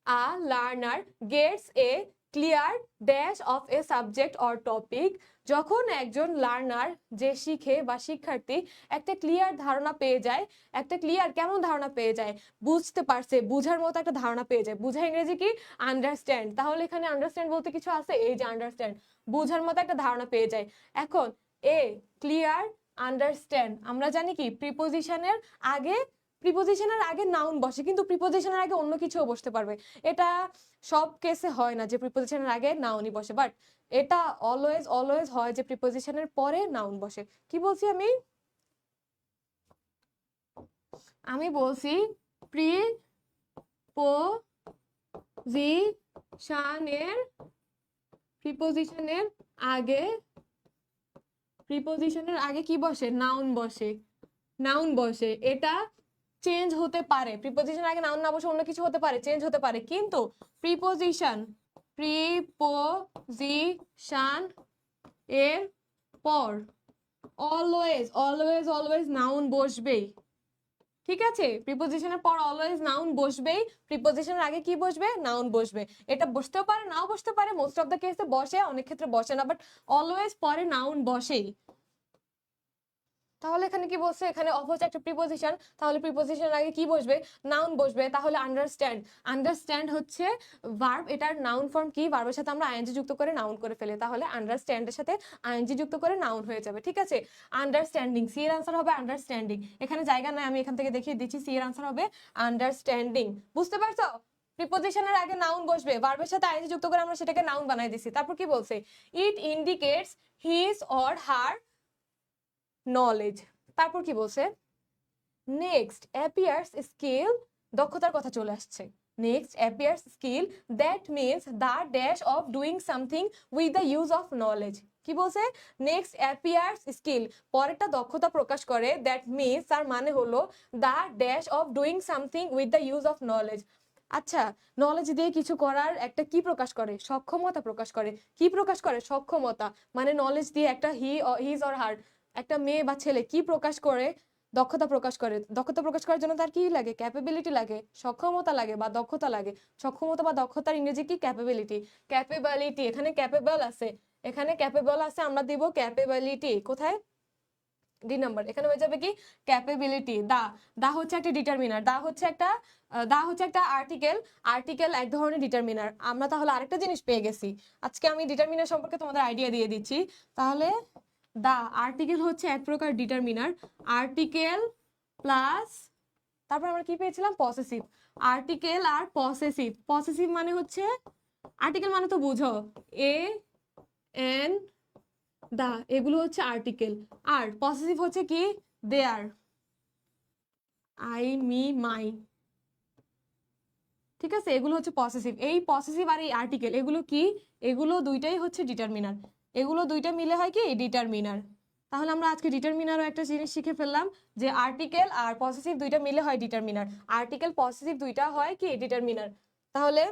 [SPEAKER 1] a learner gets a clear dash of a subject or topic, যখন একজন লার্নার, যে শিখে বা শিক্ষার্থী, একটা ক্লিয়ার ধারণা পেয়ে যায়, একটা ক্লিয়ার কেমন ধারণা পেয়ে যায়? বুঝতে পারছে, বুঝার মতো একটা ধারণা পেয়ে যায়। বুঝা ইংরেজি কি? আন্ডারস্ট্যান্ড। তাহলে এখানে আন্ডারস্ট্যান্ড বলতে কিছু আছে? এই যে আন্ডারস্ট্যান্ড, বুঝার মতো একটা ধারণা পেয়ে যায়। এখন এ ক্লিয়ার আন্ডারস্ট্যান্ড, আমরা জানি কি প্রিপোজিশনের আগে, প্রিপোজিশনের আগে নাউন বসে, কিন্তু প্রিপোজিশনের আগে অন্য কিছুও বসতে পারবে। এটা সব কেসে হয় না যে প্রিপোজিশনের আগে নাউনই বসে, বাট এটা অলওয়েজ অলওয়েজ হয় যে প্রিপোজিশনের পরে নাউন বসে। কি বলছি আমি? আমি বলছি প্রিপোজিশনের আগে, প্রিপোজিশনের আগে কি বসে? নাউন বসে, নাউন বসে। এটা চেঞ্জ হতে পারে, প্রিপোজিশন আগে নাউন না বসে অন্য কিছু হতে পারে, চেঞ্জ হতে পারে, কিন্তু প্রিপোজিশন এর পর অলওয়েজ অলওয়েজ অলওয়েজ নাউন বসবেই। ঠিক আছে, প্রিপোজিশনের পর অলওয়েজ নাউন বসবেই, প্রিপোজিশনের আগে কি বসবে? নাউন বসবে। এটা বসতেও পারে, নাও বসতে পারে, মোস্ট অফ দ্য কেসে বসে, অনেক ক্ষেত্রে বসে না, বাট অলওয়েজ পরে নাউন বসেই। তাহলে এখানে কি বলছে? এখানে অপোজিট একটা প্রিপোজিশন, তাহলে প্রিপোজিশনের আগে কি বসবে? নাউন বসবে। তাহলে আন্ডারস্ট্যান্ড, আন্ডারস্ট্যান্ড হচ্ছে ভার্ব, এটার নাউন ফর্ম কি? ভার্বের সাথে আমরা আইএনজি যুক্ত করে নাউন করে ফেলে, তাহলে আন্ডারস্ট্যান্ডের সাথে আইএনজি যুক্ত করে নাউন হয়ে যাবে। ঠিক আছে, আন্ডারস্ট্যান্ডিং, সি এর আনসার হবে আন্ডারস্ট্যান্ডিং। এখানে জায়গা নাই, আমি এখান থেকে দেখিয়ে দিচ্ছি, সি এর আনসার হবে আন্ডারস্ট্যান্ডিং। বুঝতে পারছো? প্রিপোজিশনের আগে নাউন বসবে, ভার্বের সাথে আইএনজি যুক্ত করে আমরা সেটাকে নাউন বানাই দিছি। তারপর কি বলছে? ইট indicates his or her knowledge. তারপর কি বলছে? নেক্সট অ্যাপিয়ার্স স্কিল, দক্ষতার কথা চলে আসছে। Next appears skill that means the dash of doing something with the use of knowledge. কি বলছে? নেক্সট অ্যাপিয়ার্স স্কিল, পরেরটা দক্ষতা প্রকাশ করে, দ্যাট মিনস তার মানে হলো the dash of doing something with the use of knowledge. আচ্ছা, নলেজ দিয়ে কিছু করার একটা কি প্রকাশ করে? সক্ষমতা প্রকাশ করে। কি প্রকাশ করে? সক্ষমতা। মানে নলেজ দিয়ে একটা হিজ অর হার, একটা মেয়ে বা ছেলে কি প্রকাশ করে? দক্ষতা প্রকাশ করে। দক্ষতা প্রকাশ করার জন্য তার কি লাগে? ক্যাপাবিলিটি লাগে, সক্ষমতা লাগে বা দক্ষতা লাগে। সক্ষমতা বা দক্ষতার ইংরেজি কি? ক্যাপাবিলিটি। ক্যাপাবিলিটি, এখানে ক্যাপেবল আছে, এখানে ক্যাপেবল আছে, আমরা দিব ক্যাপাবিলিটি। কোথায়? D number. এখানে হয়ে যাবে কি? ক্যাপাবিলিটি। দা হচ্ছে একটা ডিটারমিনার, দা হচ্ছে একটা আর্টিকেল। আর্টিকেল এক ধরনের ডিটারমিনার। আমরা তাহলে আরেকটা জিনিস পেয়ে গেছি। আজকে আমি ডিটারমিনার সম্পর্কে তোমাদের আইডিয়া দিয়ে দিচ্ছি। তাহলে দা আর্টিকেল হচ্ছে এক প্রকার ডিটারমিনার। আর্টিকেল প্লাস তারপর আমরা কি পেয়েছিলাম? পসেসিভ। আর্টিকেল আর পসেসিভ। পসেসিভ মানে হচ্ছে, আর্টিকেল মানে তো বুঝো, এ এন দা, এগুলো হচ্ছে আর্টিকেল। আর পসেসিভ হচ্ছে কি? দেয়ার, আই মি মাই। ঠিক আছে, এগুলো হচ্ছে পসেসিভ। এই পসেসিভ আর এই আর্টিকেল এগুলো কি? এগুলো দুইটাই হচ্ছে ডিটারমিনার। এগুলো দুইটা মিলে হয় কি? ডিটারমিনার। তাহলে আমরা আজকে ডিটারমিনারও একটা জিনিস শিখে ফেললাম, যে আর্টিকেল আর পসেসিভ দুইটা মিলে হয় ডিটারমিনার। আর্টিকেল পসেসিভ দুইটা হয় কি? ডিটারমিনার। তাহলে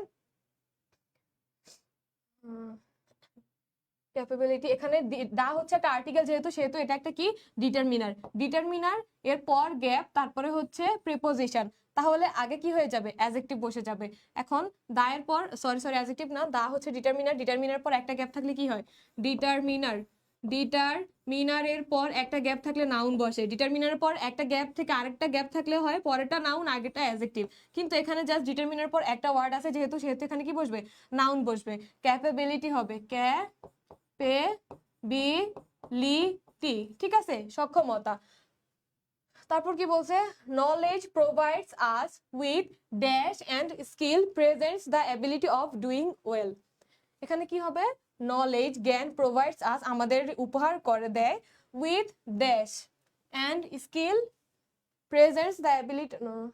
[SPEAKER 1] ক্যাপাবিলিটি, এখানে দা হচ্ছে একটা আর্টিকেল, সেহেতু এটা একটা কি? ডিটারমিনার। ডিটারমিনার এর পর গ্যাপ, তারপরে হচ্ছে প্রিপোজিশন। তাহলে আগে কি হয়ে যাবে? অ্যাডজেক্টিভ বসে যাবে। এখন দা এর পর, সরি অ্যাডজেক্টিভ না, দা হচ্ছে ডিটারমিনার। ডিটারমিনার পর একটা গ্যাপ থাকলে কি হয়? ডিটারমিনার। ডিটারমিনারের পর একটা গ্যাপ থাকলে নাউন বসে। ডিটারমিনারের পর একটা গ্যাপ থেকে আরেকটা গ্যাপ থাকলে হয় পরেরটা নাউন, আগেরটা অ্যাডজেক্টিভ। কিন্তু এখানে জাস্ট ডিটারমিনার পর একটা ওয়ার্ড আছে, সেহেতু এখানে কি বসবে? নাউন বসবে। ক্যাপাবিলিটি হবে ক্যাপেবিলিটি। ঠিক আছে, সক্ষমতা। তারপর কি বলছে? Knowledge provides us with dash and skill presents the ability of doing well. এখানে কি হবে? নলেজ, জ্ঞান, প্রোভাইডস আস, আমাদের উপহার করে দেয়, with dash and skill presents the ability, no,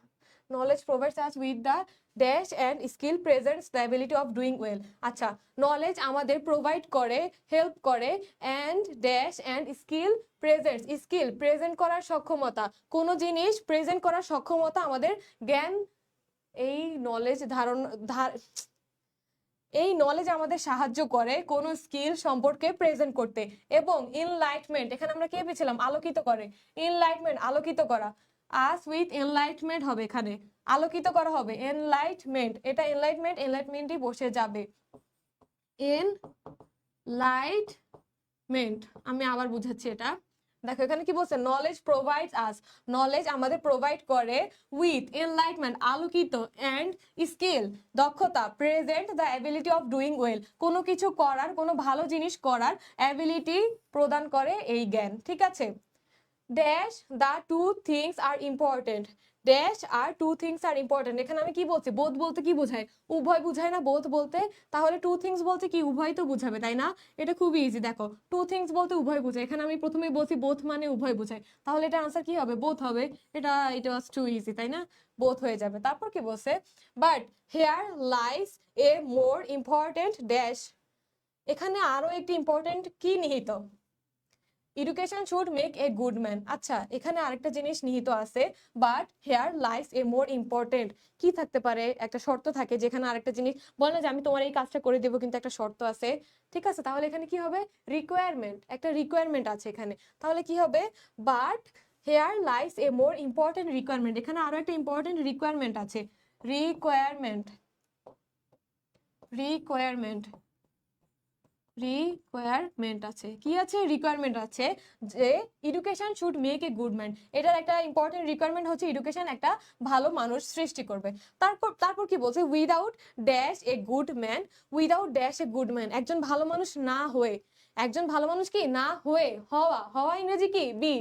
[SPEAKER 1] knowledge provides us with the dash and skill presents the ability of doing well. আচ্ছা, knowledge আমাদের প্রোভাইড করে, হেল্প করে, and dash and skill presents, skill present করার সক্ষমতা, কোনো জিনিস present করার সক্ষমতা আমাদের জ্ঞান, এই নলেজ এই নলেজ আমাদের সাহায্য করে কোনো স্কিল সম্পর্কে প্রেজেন্ট করতে। এবং এনলাইটমেন্ট, এখানে আমরা কি পেয়েছিলাম? আলোকিত করে। এনলাইটমেন্ট, আলোকিত করা। আস উইথ এনলাইটমেন্ট হবে, এখানে আলোকিত করা হবে, এনলাইটমেন্ট। এটা এনলাইটমেন্টই বসে যাবে। এনলাইটমেন্ট, আমি আবার বুঝাচ্ছি এটা। দেখো এখানে কি বলছে? নলেজ প্রোভাইডস আস, নলেজ আমাদের প্রোভাইড করে, উইথ এনলাইটমেন্ট, আলোকিত, অ্যান্ড স্কিল, দক্ষতা, present the ability of doing well, কোনো কিছু করার, কোনো ভালো জিনিস করার অ্যাবিলিটি প্রদান করে এই জ্ঞান। ঠিক আছে, dash the two things are important, dash are two things are important. এখানে আমি কি বলছি? বোথ বলতে কি বোঝায়? উভয় বুঝায় না বোথ বলতে? তাহলে টু থিংস বলতে কি? উভয় তো বুঝাবে, তাই না? এটা খুবই ইজি। দেখো, টু থিংস বলতে উভয় বুঝায়, এখানে আমি প্রথমেই বলছি বোথ মানে উভয় বুঝায়, তাহলে এটা আনসার কি হবে? বোথ হবে। ইট ওয়াজ টু ইজি, তাই না? বোথ হয়ে যাবে। তারপর কি বলছে? But here lies a more important dash, এখানে আরো একটি ইম্পর্টেন্ট কি নিহিত? Education should make a good man. আচ্ছা, এখানে আরেকটা জিনিস নিহিত আছে, but here lies a more important. কি থাকতে পারে? একটা শর্ত থাকে, যেখানে আরেকটা জিনিস বলে না যে আমি তোমার এই কাজটা করে দেবো, কিন্তু একটা শর্ত আছে। ঠিক আছে, তাহলে এখানে কি হবে? রিকোয়ারমেন্ট, একটা রিকোয়ারমেন্ট আছে এখানে। তাহলে কি হবে? But here lies a more important requirement, এখানে আরো একটা ইম্পর্টেন্ট রিকোয়ারমেন্ট আছে। রিকোয়ারমেন্ট, রিকোয়ারমেন্ট, রিকোয়ারমেন্ট আছে। কি আছে? রিকোয়ারমেন্ট আছে, যে education should make a good man, এটার একটা ইম্পর্টেন্ট রিকোয়ারমেন্ট হচ্ছে এডুকেশন একটা ভালো মানুষ সৃষ্টি করবে। তারপর কি বলছে? Without dash a good man, without dash a good man, একজন ভালো মানুষ না হয়ে, একজন ভালো মানুষ কি না হয়ে, হওয়া, হওয়া ইংরেজি কি? বি।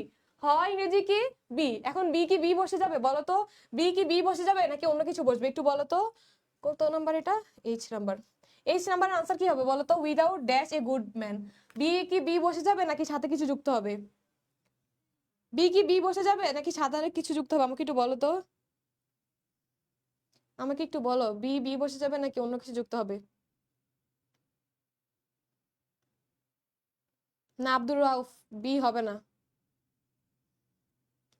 [SPEAKER 1] হওয়া ইংরেজি কি? বি। এখন বি কি বি বসে যাবে বলো তো? বি কি বি বসে যাবে নাকি অন্য কিছু বসবে? একটু বলো তো। কত নাম্বার এটা? H number. এইচ নাম্বারের আনসার কি হবে বলো তো? Without dash a good man. B কি বি বসে যাবে নাকি সাথে কিছু যুক্ত হবে? বি কি বি বসে যাবে নাকি সাধারণ কিছু যুক্ত হবে আমাকে একটু বলো তো, আমাকে একটু বলো, বি বি বসে যাবে নাকি অন্য কিছু যুক্ত হবে? না আব্দুর রাউফ, বি হবে না,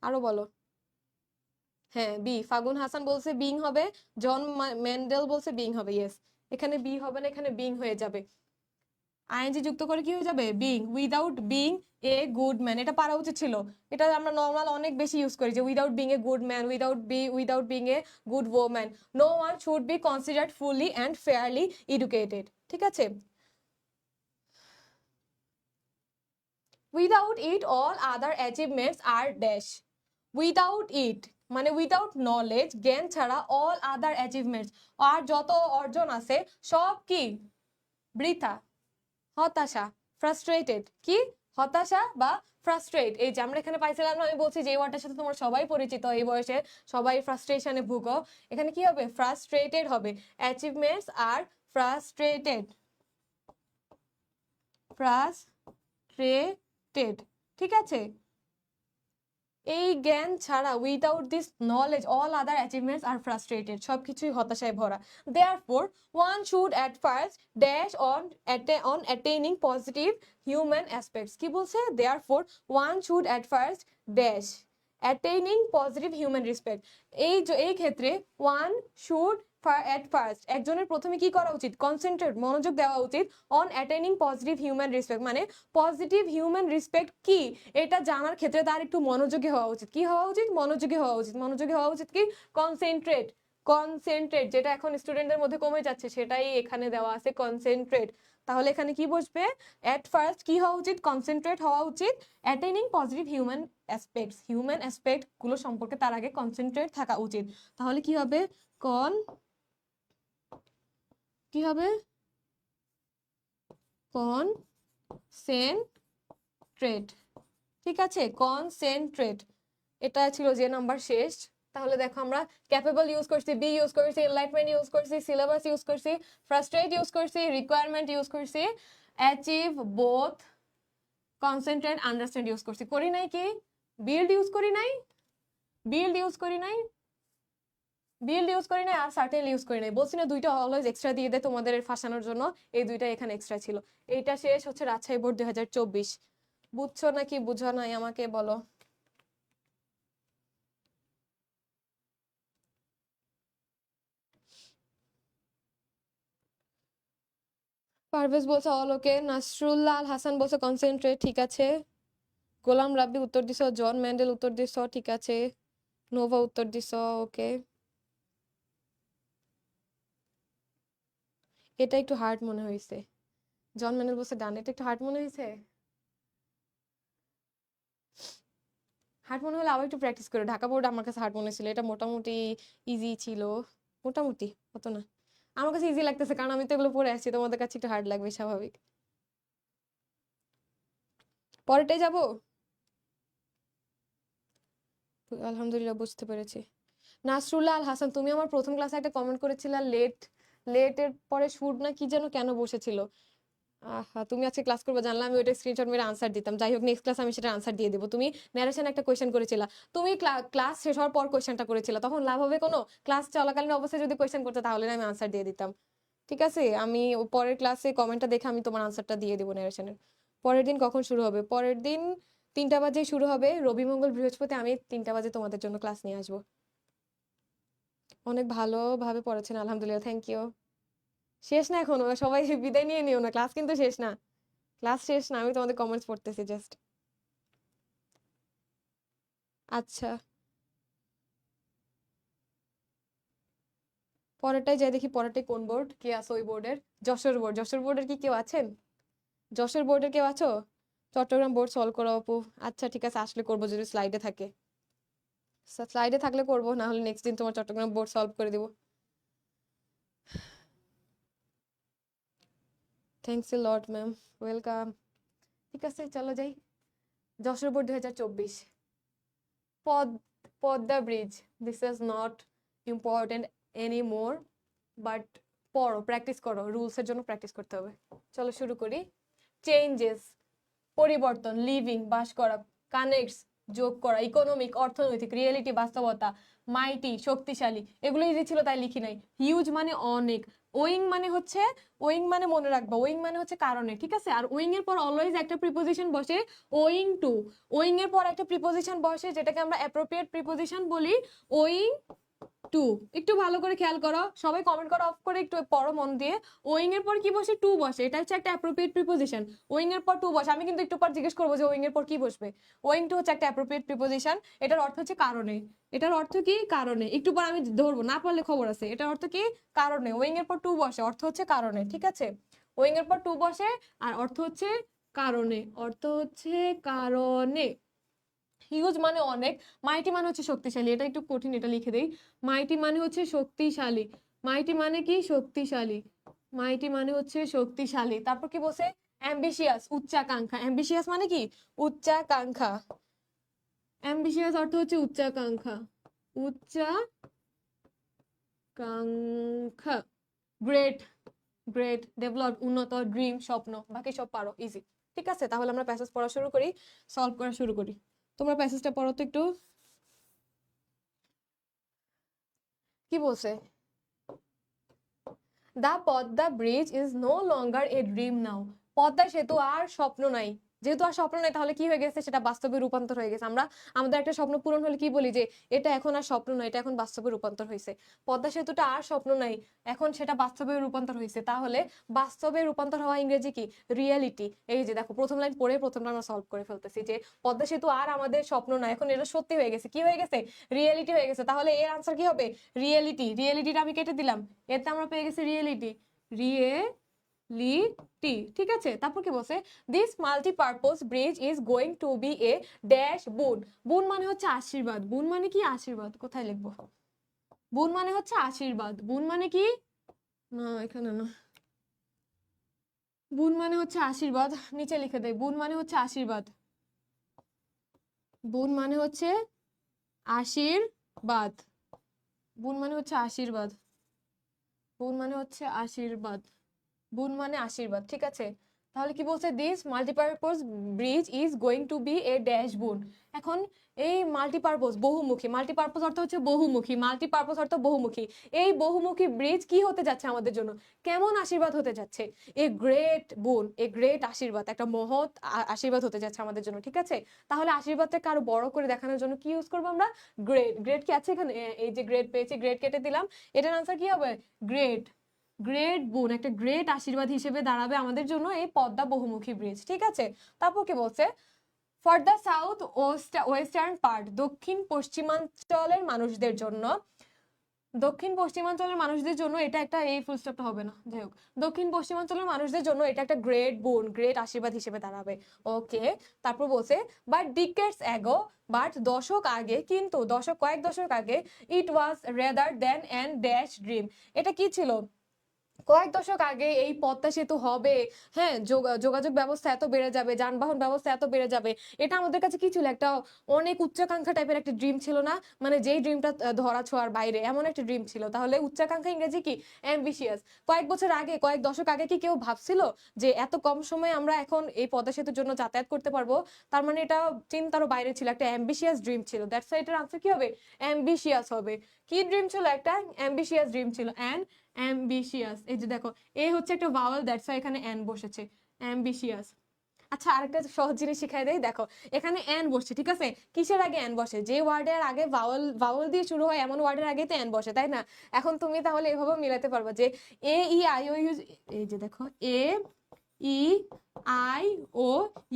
[SPEAKER 1] আরো বলো। হ্যাঁ বি, ফাগুন হাসান বলছে বিং হবে, জন মেন্ডেল বলছে বিং হবে, ইয়েস। এখানে বি হবে না, এখানে বিং হয়ে যাবে। আইএনজি যুক্ত করে কি হয়ে যাবে, being. Without being a good man, এটা পারা উচিত ছিল। এটা আমরা নর্মাল অনেক বেশি ইউজ করি যে without being a good man, without being a good woman, no one should be considered fully and fairly educated. ঠিক আছে, without it all other achievements are dash. Without it মানে উইদাউট নলেজ, জ্ঞান ছাড়া, all other achievements, আর যত অর্জন আছে সব কি, বৃথা, হতাশা, ফ্রাস্ট্রেটেড, কি, হতাশা বা ফ্রাস্ট্রেট। এই যে আমরা এখানে পাইছিলাম না, আমি বলছি যে এই ওয়ার্ডটার সাথে তোমরা সবাই পরিচিত, এই বয়সে সবাই ফ্রাস্ট্রেশনে ভুগো। এখানে কি হবে, ফ্রাস্ট্রেটেড হবে, অ্যাচিভমেন্টস আর ফ্রাস্ট্রেটেড, ফ্রাস্ট্রেটেড। ঠিক আছে, এই জ্ঞান ছাড়া, without this knowledge all other achievements are frustrated, সবকিছুই হতাশায় ভরা। Therefore one should at first dash on attaining positive human aspects. কি বলছে, therefore one should at first dash attaining positive human respect. এই ক্ষেত্রে ওয়ান শুড অ্যাট ফার্স্ট, একজনের প্রথমে কি করা উচিত, কনসেন্ট্রেট, মনোযোগ দেওয়া উচিত, on attaining positive human respect, মানে পজিটিভ হিউম্যান রেসপেক্ট কি এটা জানার ক্ষেত্রে তার একটু মনোযোগী হওয়া উচিত। কি হওয়া উচিত, মনোযোগী হওয়া উচিত। মনোযোগী হওয়া উচিত কি, কনসেন্ট্রেট, কনসেন্ট্রেট, যেটা এখন স্টুডেন্টদের মধ্যে কমে যাচ্ছে সেটাই এখানে দেওয়া আছে, কনসেন্ট্রেট। তাহলে এখানে কি বসবে, এট ফার্স্ট কি হওয়া উচিত, কনসেন্ট্রেট হওয়া উচিত, অ্যাটেইনিং positive human aspects, human aspect গুলো সম্পর্কে তার আগে কনসেন্ট্রেট থাকা উচিত। তাহলে কি হবে, কি হবে, কনসেন্ট্রেট। ঠিক আছে, কনসেন্ট্রেট। এটা ছিল যে নাম্বার শেষ। তাহলে দেখো আমরা ক্যাপেবল ইউজ করছি, বি ইউজ করছি, এনলাইটমেন্ট ইউজ করছি, সিলেবাস ইউজ করছি, ফ্রাস্ট্রেট ইউজ করছি, রিকোয়ারমেন্ট ইউজ করছি, achieve, both, concentrate, understand use করছি। করি নাই কি, বিল্ড ইউজ করি নাই, বিল্ড ইউজ করি নাই, বিল্ড ইউজ করি নাই, আর সার্টেনলি ইউজ করি নাই। বলছি না দুইটা অলওয়েজ এক্সট্রা দিয়ে দেয় তোমাদের ফাঁসানোর জন্য, এই দুইটা এখানে এক্সট্রা ছিল। এইটা শেষ হচ্ছে রাজশাহী বোর্ড 2024। বুঝছো নাকি বুঝো নাই আমাকে বলো। পারভেজ বলছে অল ওকে, নাসরুল্লাহ আল হাসান বলছে কনসেন্ট্রেট, ঠিক আছে। গোলাম রাব্বি উত্তর দিছ, জন ম্যান্ডেল উত্তর দিছ, ঠিক আছে। নোভা উত্তর দিছ, ওকে। এটা একটু হার্ড মনে হয়েছে, জন ম্যান্ডেল বলছে ডান, এটা একটু হার্ড মনে হয়েছে। হার্ড মনে হলে আবার একটু প্র্যাকটিস করে, ঢাকা বোর্ড আমার কাছে হার্ড মনে ছিল, এটা মোটামুটি ইজি ছিল, মোটামুটি, অত না। আমার কাছে ইজি লাগতেছে কারণ আমি তো এগুলো পড়ে আসছি, তোমাদের কাছে একটু হার্ড লাগবে, স্বাভাবিক। পরেরটাই যাবো, আলহামদুলিল্লাহ বুঝতে পেরেছি। নাসরুল্লাহ আল হাসান, তুমি আমার প্রথম ক্লাসে একটা কমেন্ট করেছিলে, লেটের পরে শুড না কি যেন কেন বসেছিল। আহা, তুমি আজকে ক্লাস করবে জানলাম, আমি ওইটা স্ক্রিনশট মেরে আনসার দিতাম। যাই হোক, নেক্সট ক্লাস আমি সেটা আনসার দিয়ে দেবো। তুমি ন্যারেশন একটা কোয়েশ্চেন করেছিলা, তুমি ক্লাস শেষ হওয়ার পর কোয়েশ্চেনটা করেছিলা, তখন লাভ হবে কোনো? ক্লাস চলাকালীন অবস্থায় যদি কোয়েশ্চেন করতে তাহলে আমি আনসার দিয়ে দিতাম। ঠিক আছে, আমি পরের ক্লাসে কমেন্টটা দেখে আমি তোমার আনসারটা দিয়ে দেবো ন্যারেশনের। পরের দিন কখন শুরু হবে? পরের দিন 3টা বাজে শুরু হবে, রবি মঙ্গল বৃহস্পতি আমি 3টা বাজে তোমাদের জন্য ক্লাস নিয়ে আসবো। অনেক ভালোভাবে পড়াচ্ছেন, আলহামদুলিল্লাহ, থ্যাংক ইউ। শেষ না এখনো, সবাই বিদায় নিয়ে নিও না, ক্লাস কিন্তু শেষ না, ক্লাস শেষ না, আমি তোমাদের কমেন্টস পড়তেছি জাস্ট। আচ্ছা, পরেরটাই যাই দেখি, পরেরটাই কোন বোর্ড, কে আছো ওই বোর্ডের? যশোর বোর্ড, যশোর বোর্ডের কি কেউ আছেন? যশোর বোর্ডের কেউ আছো? চট্টগ্রাম বোর্ড সলভ করো আপু। আচ্ছা ঠিক আছে, আসলে করবো যদি স্লাইডে থাকে, স্লাইডে থাকলে করবো, না হলে নেক্সট দিন তোমার চট্টগ্রাম বোর্ড সলভ করে দিব। Thanks a lot ma'am, welcome. ঠিক আছে চলো যাই, Jessore board 2024। Padma bridge, this is not important any more, but পড়ো, প্র্যাকটিস করো, রুলসের জন্য প্র্যাকটিস করতে হবে। চলো শুরু করি। চেঞ্জেস, পরিবর্তন, লিভিং, বাস করা, কানেক্টস, যোগ করা, ইকোনমিক অর্থনৈতিক, রিয়েলিটি বাস্তবতা, মাইটি শক্তিশালী, এগুলো ইজি ছিল তাই লিখি নাই। হিউজ মানে অনেক, ওয়িং মানে হচ্ছে, ওয়িং মানে মনে রাখবা, ওয়িং মানে হচ্ছে কারণে, ঠিক আছে। আর ওয়িং এর পর অলওয়েজ একটা প্রিপোজিশন বসে, ওয়িং টু, ওয়িং এর পর একটা প্রিপোজিশন বসে যেটাকে আমরা অ্যাপ্রোপ্রিয়েট প্রিপোজিশন বলি, ওয়িং টু। একটু ভালো করে খেয়াল করো, সবাই কমেন্ট করা অফ করে একটু পড়ো মন দিয়ে। ওয়িং এর পর কি বসে? টু বসে, এটা হচ্ছে একটা অ্যাপ্রোপ্রিয়েট প্রিপোজিশন। ওয়িং এর পর টু বসে, আমি কিন্তু একটু পর জিজ্ঞেস করবো যে ওয়িং এর পর কি বসবে। ওয়িং টু হচ্ছে একটা অ্যাপ্রোপ্রিয়েট প্রিপোজিশন, এটার অর্থ হচ্ছে কারণে। এটার অর্থ কি? কারণে। একটু পর আমি ধরবো, না পারলে খবর আছে। এটার অর্থ কি? কারণে। ওয়িং এর পর টু বসে, অর্থ হচ্ছে কারণে, ঠিক আছে। ওয়িং এর পর টু বসে আর অর্থ হচ্ছে কারণে, অর্থ হচ্ছে কারণে। হিউজ মানে অনেক, মাইটি মানে হচ্ছে শক্তিশালী, এটা একটু কঠিন, এটা লিখে দেই। মাইটি মানে হচ্ছে শক্তিশালী, মাইটি মানে কি? শক্তিশালী, মাইটি মানে হচ্ছে শক্তিশালী। তারপর কি বলছে? অ্যাম্বিশিয়াস, উচ্চাকাঙ্ক্ষা। অ্যাম্বিশিয়াস মানে কি? উচ্চাকাঙ্ক্ষা। অ্যাম্বিশিয়াস অর্থ হচ্ছে উচ্চাকাঙ্ক্ষা, উচ্চাকাঙ্ক্ষা। গ্রেট, গ্রেট, ডেভেলপ, উন্নত, ড্রিম, স্বপ্ন, বাকি সব পারো ইজি, ঠিক আছে। তাহলে আমরা প্যাসেজ পড়া শুরু করি, সলভ করা শুরু করি। তোমরা প্যাসেজটা পড়ো তো একটু, কি বলছে? The Padma bridge is no longer a dream now. Padma সেতু আর স্বপ্ন নাই। যেহেতু আর স্বপ্ন নাই, তাহলে কি হয়ে গেছে? সেটা বাস্তবে রূপান্তর হয়ে গেছে। আমরা আমাদের একটা স্বপ্ন পূরণ হলে কি বলি? যে এটা এখন আর স্বপ্ন নয়, এটা এখন বাস্তবে রূপান্তর হয়েছে। পদ্মা সেতুটা আর স্বপ্ন নাই, এখন সেটা বাস্তবে রূপান্তর হয়েছে। তাহলে বাস্তবে রূপান্তর হওয়া ইংরেজি কি? রিয়েলিটি। এই যে দেখো, প্রথম লাইন পড়ে প্রথমটা আমরা সলভ করে ফেলতেছি যে পদ্মা সেতু আর আমাদের স্বপ্ন নয়, এখন এটা সত্যি হয়ে গেছে। কি হয়ে গেছে? রিয়েলিটি হয়ে গেছে। তাহলে এর আনসার কি হবে? রিয়েলিটি। রিয়েলিটিটা আমি কেটে দিলাম, এতে আমরা পেয়ে গেছি রিয়েলিটি, রিয়েলিটি, ঠিক আছে। তারপর কি বলছে? This multipurpose bridge is going to be a dash boon. Boon মানে হচ্ছে আশীর্বাদ। বুন মানে কি? আশীর্বাদ। কোথায় লিখবো? বুন মানে হচ্ছে আশীর্বাদ। বুন মানে কি? না, এখানে না। বুন মানে হচ্ছে আশীর্বাদ, নিচে লিখে দেয়। বুন মানে হচ্ছে আশীর্বাদ, বুন মানে হচ্ছে আশীর্বাদ, বুন মানে হচ্ছে আশীর্বাদ, বুন মানে হচ্ছে আশীর্বাদ, বুন মানে আশীর্বাদ, ঠিক আছে। তাহলে কি বলছে? This multipurpose bridge is going to be a dash boon. এখন এই মাল্টিপারপোজ, বহুমুখী, মাল্টিপারপোজ অর্থ হচ্ছে বহুমুখী, মাল্টিপারপোজ অর্থ বহুমুখী। এই বহুমুখী ব্রিজ কি হতে যাচ্ছে আমাদের জন্য? কেমন আশীর্বাদ হতে যাচ্ছে? এ গ্রেট বুন, এ গ্রেট আশীর্বাদ, একটা মহৎ আশীর্বাদ হতে যাচ্ছে আমাদের জন্য, ঠিক আছে। তাহলে আশীর্বাদটাকে আরো বড় করে দেখানোর জন্য কি ইউজ করবো আমরা? গ্রেট। গ্রেট কি আছে এখানে? এই যে গ্রেট পেয়েছি, গ্রেট কেটে দিলাম, এটার আনসার কি হবে? গ্রেট। গ্রেট বুন, একটা গ্রেট আশীর্বাদ হিসেবে দাঁড়াবে আমাদের জন্য এই পদ্মা বহুমুখী ব্রিজ, ঠিক আছে। তারপর কি বলছে? For the south western part, দক্ষিণ পশ্চিমাঞ্চলের মানুষদের জন্য, দক্ষিণ পশ্চিমাঞ্চলের মানুষদের জন্য এটা একটা, এই ফুল স্টপটা হবে না, যাই হোক, দক্ষিণ পশ্চিমাঞ্চলের মানুষদের জন্য এটা একটা গ্রেট বুন, গ্রেট আশীর্বাদ হিসেবে দাঁড়াবে। ওকে। তারপর বলছে বাট ডিকেডস অ্যাগো, বাট দশক আগে, কিন্তু দশক, কয়েক দশক আগে, it was rather then and dash dream. এটা কি ছিল? কয়েক দশক আগে এই পদ্মা সেতু হবে, হ্যাঁ, যোগাযোগ ব্যবস্থা এত বেড়ে যাবে, যানবাহন ব্যবস্থা এত বেড়ে যাবে, এটা আমাদের কাছে কি ছিল? একটা অনেক উচ্চাকাঙ্ক্ষা টাইপের একটা ড্রিম ছিল না? মানে যেই ড্রিমটা ধরা ছোঁয়ার বাইরে, এমন একটা ড্রিম ছিল। তাহলে উচ্চাকাঙ্ক্ষা ইংরেজি কি? অ্যাম্বিশিয়াস। কয়েক বছর আগে, কয়েক দশক আগে কি কেউ ভাবছিল যে এত কম সময়ে আমরা এখন এই পদ্মা সেতুর জন্য যাতায়াত করতে পারবো? তার মানে এটা চিন্তারও বাইরে ছিল, একটা অ্যাম্বিশিয়াস ড্রিম ছিল। দ্যাটস ওয়াই এটার আনসার কি হবে? অ্যাম্বিশিয়াস হবে। কি ড্রিম ছিল? একটা অ্যাম্বিশিয়াস ড্রিম ছিল, অ্যান্ড অ্যাম্বিশিয়াস। এই যে দেখো, এ হচ্ছে একটা ভাওয়াল, দ্যাটস ওয়াই এখানে এন বসেছে, অ্যাম্বিশিয়াস। আচ্ছা, আরেকটা সহজ জিনিস শিখাই দেই, দেখো এখানে এন বসছে, ঠিক আছে। কিসের আগে এন বসে? যে ওয়ার্ডের আগে ভাওয়াল, ভাওয়াল দিয়ে শুরু হয় এমন ওয়ার্ডের আগে তো এন বসে, তাই না? এখন তুমি তাহলে এভাবে মিলাতে পারবে যে এ ই আই ও ইউ, এই যে দেখো, এ ই আই ও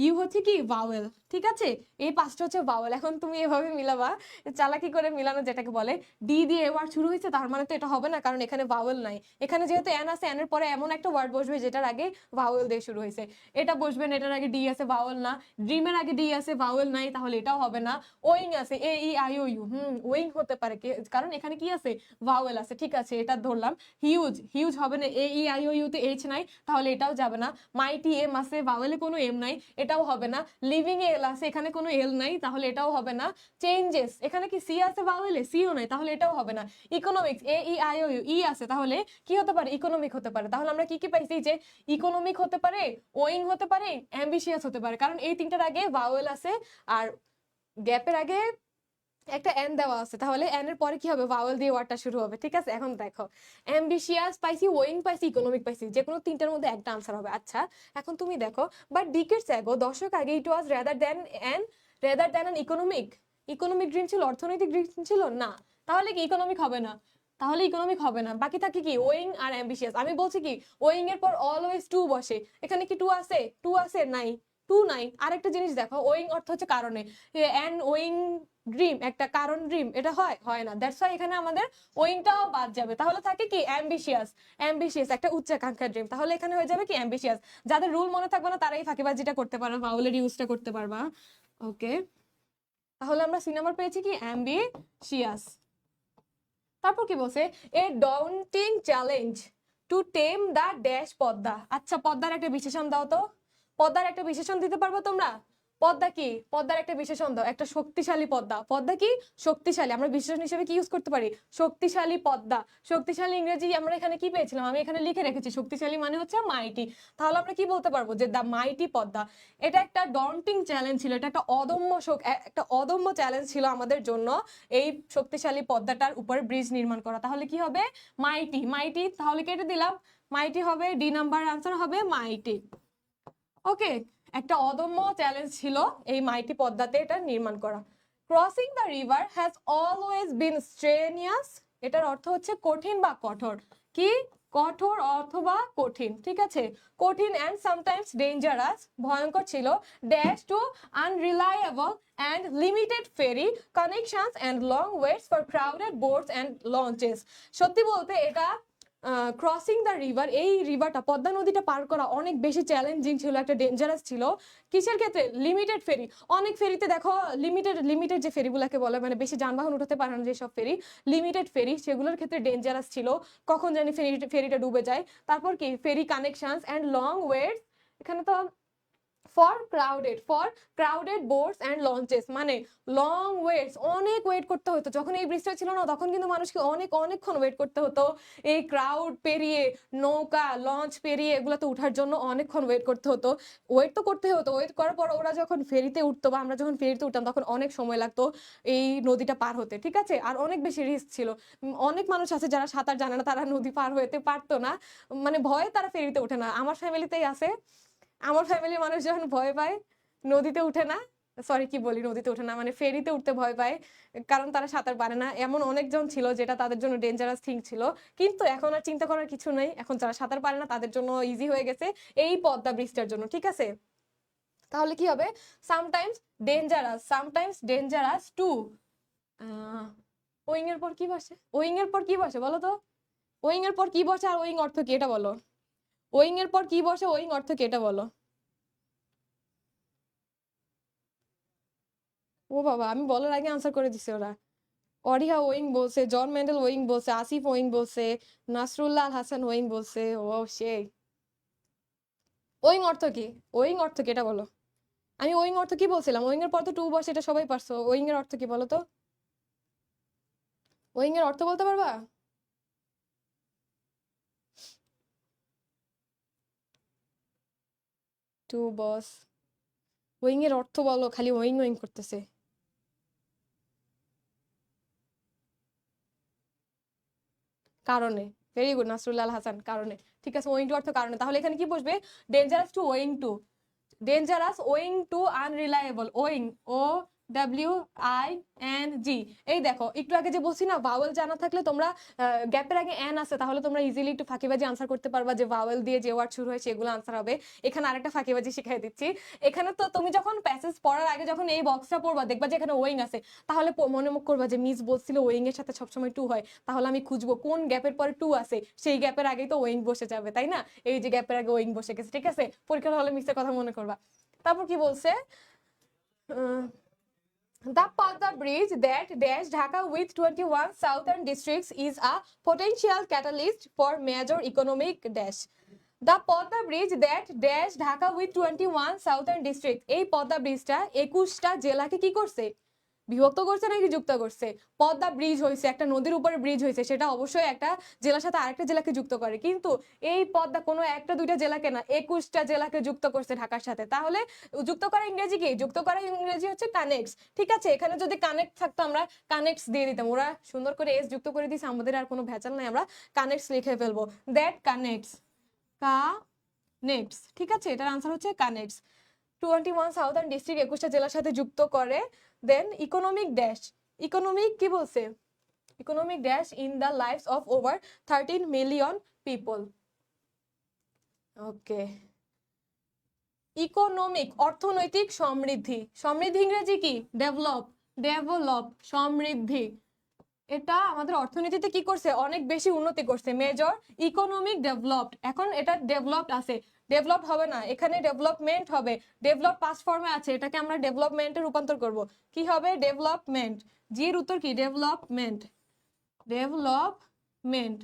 [SPEAKER 1] ইউ হচ্ছে কি? ভাওয়েল, ঠিক আছে। এই পাঁচটা হচ্ছে ভাওয়েল। এখন তুমি এভাবে মিলাবা, চালাকি করে মিলানো যেটাকে বলে। ডি দিয়ে ওয়ার্ড শুরু হয়েছে, তার মানে তো এটা হবে না, কারণ এখানে ভাওয়েল নাই। এখানে যেহেতু এন আছে, এনের পরে এমন একটা ওয়ার্ড বসবে যেটার আগে ভাওয়েল দিয়ে শুরু হয়েছে, এটা বসবে না। এটার আগে ডি আছে, ভাওয়েল না। ড্রিমের আগে ডি আছে, ভাওয়েল নাই, তাহলে এটাও হবে না। ওয়িং আছে, A E I O U, owing হতে পারে, কারণ এখানে কি আছে? ভাওয়েল আছে, ঠিক আছে, এটা ধরলাম। হিউজ, হিউজ হবে না, এ ই আই ও ইউ তে এইচ নাই, তাহলে এটাও যাবে না। মাইটি, এম আছে, ভাওয়েলে কোনো এম নাই, এটাও হবে না। লিভিং, এল আছে, এখানে কোনো এল নাই, তাহলে এটাও হবে না। চেঞ্জেস, এখানে কি সি আছে ভাওয়েলে? সিও নাই, তাহলে এটাও হবে না। Economics, A E I O U, E আছে, তাহলে কি হতে পারে? ইকোনমিক হতে পারে। তাহলে আমরা কি কি পাইছি? যে ইকোনমিক হতে পারে, ওয়িং হতে পারে, অ্যাম্বিশিয়াস হতে পারে, কারণ এই তিনটার আগে ভাওয়েল আছে আর গ্যাপের আগে একটা এন দেওয়া আছে, তাহলে এন এর পরে কি হবে, ভাওয়েল দিয়ে ওয়ার্ডটা শুরু হবে। ঠিক আছে, এখন দেখো অ্যাম্বিশিয়াস পাইছি, ওয়িং পাইছি, ইকোনমিক পাইছি, যে কোনো তিনটার মধ্যে একটা আনসার হবে। আচ্ছা এখন তুমি দেখো, বাট ডিকেডস অ্যাগো, দশক আগে, it was rather than an economic dream ছিল, অর্থনৈতিক ড্রিম ছিল না, তাহলে কি ইকোনমিক হবে না, তাহলে ইকোনমিক হবে না, বাকি থাকে কি ওয়িং আর অ্যাম্বিশিয়াস। আমি বলছি কি ওয়িং এর পর অলওয়েজ টু বসে, এখানে কি টু আছে নাই, টু নাই। আরেকটা জিনিস দেখো, ওয়িং অর্থ হচ্ছে কারণে, অ্যান ওয়িং ড্রিম একটা কারণ ড্রিম, এটা হয় না, দ্যাটস ওয়াই এখানে আমাদের ওয়িংটাও বাদ যাবে, তাহলে থাকে কি অ্যাম্বিশিয়াস একটা উচ্চাকাঙ্ক্ষার ড্রিম, তাহলে এখানে হয়ে যাবে কি অ্যাম্বিশিয়াস। যাদের রুল মনে থাকবে না তারাই ফাঁকিবাজিটা করতে পারবে, ভাওয়েলের ইউজটা করতে পারবা। ওকে, তাহলে আমরা সি নাম্বার পেয়েছি কি অ্যাম্বিশিয়াস। তারপর কি বলছে, এ ডন্টিং চ্যালেঞ্জ টু টেম দ্য ড্যাশ পদ্মা। আচ্ছা পদ্মার একটা বিশেষণ দাও তো, পদ্মার একটা বিশেষণ দিতে পারবো তোমরা? পদ্মা কি, পদ্মার একটা বিশেষণ দাও, একটা শক্তিশালী পদ্মা। পদ্মা কি শক্তিশালী, আমরা বিশেষণ হিসেবে কি ইউজ করতে পারি, শক্তিশালী পদ্মা। শক্তিশালী ইংরেজি আমরা এখানে কি পেয়েছিলাম, আমি এখানে লিখে রেখেছি, শক্তিশালী মানে হচ্ছে মাইটি, তাহলে আমরা কি বলতে পারবো যে দ্য মাইটি পদ্মা। এটা একটা ডন্টিং চ্যালেঞ্জ ছিল, এটা একটা অদম্য চ্যালেঞ্জ ছিল আমাদের জন্য এই শক্তিশালী পদ্মাটার উপরে ব্রিজ নির্মাণ করা, তাহলে কি হবে মাইটি, তাহলে কেটে দিলাম, মাইটি হবে, ডি নাম্বার আনসার হবে মাইটি। ওকে, একটা অদম্য চ্যালেঞ্জ ছিল এই মাইটি পদ্মাতে এটা নির্মাণ করা। Crossing the river has always been strenuous, এটার অর্থ হচ্ছে কঠিন বা কঠোর, কি কঠোর অথবা কঠিন, ঠিক আছে, কঠিন অ্যান্ড সামটাইমস ডেঞ্জারাস, ভয়ঙ্কর ছিল, dash to unreliable and limited ferry connections and long waits for crowded boats and launches. সত্যি বলতে এটা ক্রসিং দ্য রিভার, এই রিভারটা পদ্মা নদীটা পার করা অনেক বেশি চ্যালেঞ্জিং ছিল, একটা ডেঞ্জারাস ছিল। কিসের ক্ষেত্রে, লিমিটেড ফেরি, অনেক ফেরিতে দেখো লিমিটেড যে ফেরিগুলোকে বলে, মানে বেশি যানবাহন উঠাতে পারে না যেসব ফেরি, লিমিটেড ফেরি, সেগুলোর ক্ষেত্রে ডেঞ্জারাস ছিল, কখন জানি ফেরিটা ডুবে যায়। তারপর কি ফেরি কানেকশনস অ্যান্ড লং ওয়েটস, এখানে তো for crowded boats and launches, মানে লং ওয়েটস, অনেক ওয়েট করতে হতো, যখন এই ব্রিজটা ছিল না তখন কিন্তু মানুষকে অনেকক্ষণ ওয়েট করতে হতো, এই ক্রাউড পেরিয়ে, নৌকা লঞ্চ পেরিয়ে এগুলোতে উঠার জন্য অনেকক্ষণ ওয়েট করতে হতো, ওয়েট তো করতে হতো, ওয়েট করার পর ওরা যখন ফেরিতে উঠতো বা আমরা যখন ফেরিতে উঠতাম তখন অনেক সময় লাগতো এই নদীটা পার হতে, ঠিক আছে, আর অনেক বেশি রিস্ক ছিল। অনেক মানুষ আছে যারা সাঁতার জানে না, তারা নদী পার হতে পারতো না, মানে ভয়ে তারা ফেরিতে ওঠে না, আমার ফ্যামিলিতেই আছে, আমার ফ্যামিলির মানুষ যখন ভয় পায় নদীতে উঠে না, সরি কি বলি, নদীতে উঠে না মানে ফেরিতে উঠতে ভয় পায়, কারণ তারা সাঁতার পারে না, এমন অনেকজন ছিল যেটা তাদের জন্য ডেঞ্জারাস থিং ছিল। কিন্তু এখন আর চিন্তা করার কিছু নেই, এখন যারা সাঁতার পারে না তাদের জন্য ইজি হয়ে গেছে এই পদ্মা ব্রিজটার জন্য, ঠিক আছে। তাহলে কি হবে, সামটাইমস ডেঞ্জারাস টু, ওয়িং এর পর কি বসে, বলো তো, ওয়িং এর পর কি বসে আর ওয়িং অর্থ কি এটা বলো, ওয়িং এর পর কি বসে, ওয়িং অর্থ কি এটা বলো। ও বাবা, আমি বলার আগে আনসার করে দিছে ওরা। অরিহা ওয়িং বলছে, জন মেন্ডেল ওয়িং বলছে, আসিফ ওয়িং বলছে, নাসরুল্লাহ আল হাসান ওয়িং বলছে। ও সেই, ওয়িং অর্থ কি, এটা বলো। আমি ওয়িং অর্থ কি বলছিলাম, ওয়িং এর পর তো টু বসে, এটা সবাই পারছো, ওয়িং এর অর্থ কি বলো তো, ওয়িং এর অর্থ বলতে পারবা? টু বস, ওয়িং এর অর্থ বলো, খালি ওয়িং ওয়িং করতেছে। কারণে, ভেরি গুড নাসরুল্লাহ আল হাসান, কারণে, ঠিক আছে, ওয়িং টু অর্থ কারণে, তাহলে এখানে কি বসবে, dangerous owing to unreliable, owing, ও WING। এই দেখো একটু আগে যে বলছি না, ভাওয়েল জানা থাকলে তোমরা, গ্যাপের আগে এন আছে তাহলে তোমরা ইজিলি একটু ফাঁকিবাজি আনসার করতে পারবা, যে ভাওয়েল দিয়ে যে ওয়ার্ড শুরু হয় সেগুলো আনসার হবে। এখানে আরেকটা ফাঁকিবাজি শিখাই দিচ্ছি, এখানে তো তুমি যখন প্যাসেজ পড়ার আগে যখন এই বক্সটা পড়বা দেখবা যে এখানে ওয়িং আছে, তাহলে মনে মুখ করবা যে মিস বলছিল ওয়িং এর সাথে সবসময় টু হয়, তাহলে আমি খুঁজবো কোন গ্যাপের পরে টু আছে, সেই গ্যাপের আগেই তো ওয়িং বসে যাবে, তাই না, এই যে গ্যাপের আগে ওয়িং বসে গেছে, ঠিক আছে, পরীক্ষার হলে মিসের কথা মনে করবা। তারপর কি বলছে, the Padma Bridge that dash Dhaka with 21 southern districts is a potential catalyst for major economic dash. The Padma Bridge that dash Dhaka with 21 southern districts, এই পদ্মা ব্রিজটা 21টা জেলাকে কি করছে, বিভক্ত করছে নাকি যুক্ত করছে? পদ্মা ব্রিজ হয়েছে, একটা নদীর উপরে ব্রিজ হয়েছে, সেটা অবশ্যই একটা জেলার সাথে আরেকটা জেলাকে যুক্ত করে, কিন্তু এই পদ্মা কোনো একটা দুইটা জেলাকে না, 21টা জেলাকে যুক্ত করছে ঢাকার সাথে। তাহলে যুক্ত করা ইংরেজি কি? যুক্ত করা ইংরেজি হচ্ছে কানেক্টস। ঠিক আছে, এখানে যদি কানেক্ট থাকতো আমরা কানেক্টস দিয়ে দিতাম, ওরা সুন্দর করে এস যুক্ত করে দিয়েছে, আমাদের আর কোনো ভেজাল নাই, আমরা কানেক্টস লিখে ফেলবো। দ্যাট কানেক্টস, কানেক্টস, ঠিক আছে, এটার আনসার হচ্ছে কানেক্টস। 21 সাউথার্ন ডিস্ট্রিক্ট 21টা জেলার সাথে যুক্ত করে। দেন ইকোনমিক ড্যাশ, ইকোনমিক কি বলছে? Economic dash in the lives of over 13 million people. Okay, economic অর্থনৈতিক সমৃদ্ধি, সমৃদ্ধি ইংরেজি কি? ডেভেলপ, ডেভেলপ সমৃদ্ধি, এটা আমাদের অর্থনীতিতে কি করছে? অনেক বেশি উন্নতি করছে। মেজর ইকোনমিক ডেভেলপড, এখন এটা ডেভেলপড আছে, ডেভেলপড হবে না, এখানে ডেভেলপমেন্ট হবে। ডেভেলপ পাস্ট ফর্মে আছে, এটাকে আমরা ডেভেলপমেন্টে রূপান্তর করব। কি হবে? ডেভেলপমেন্ট। জির উত্তর কি? Development, development.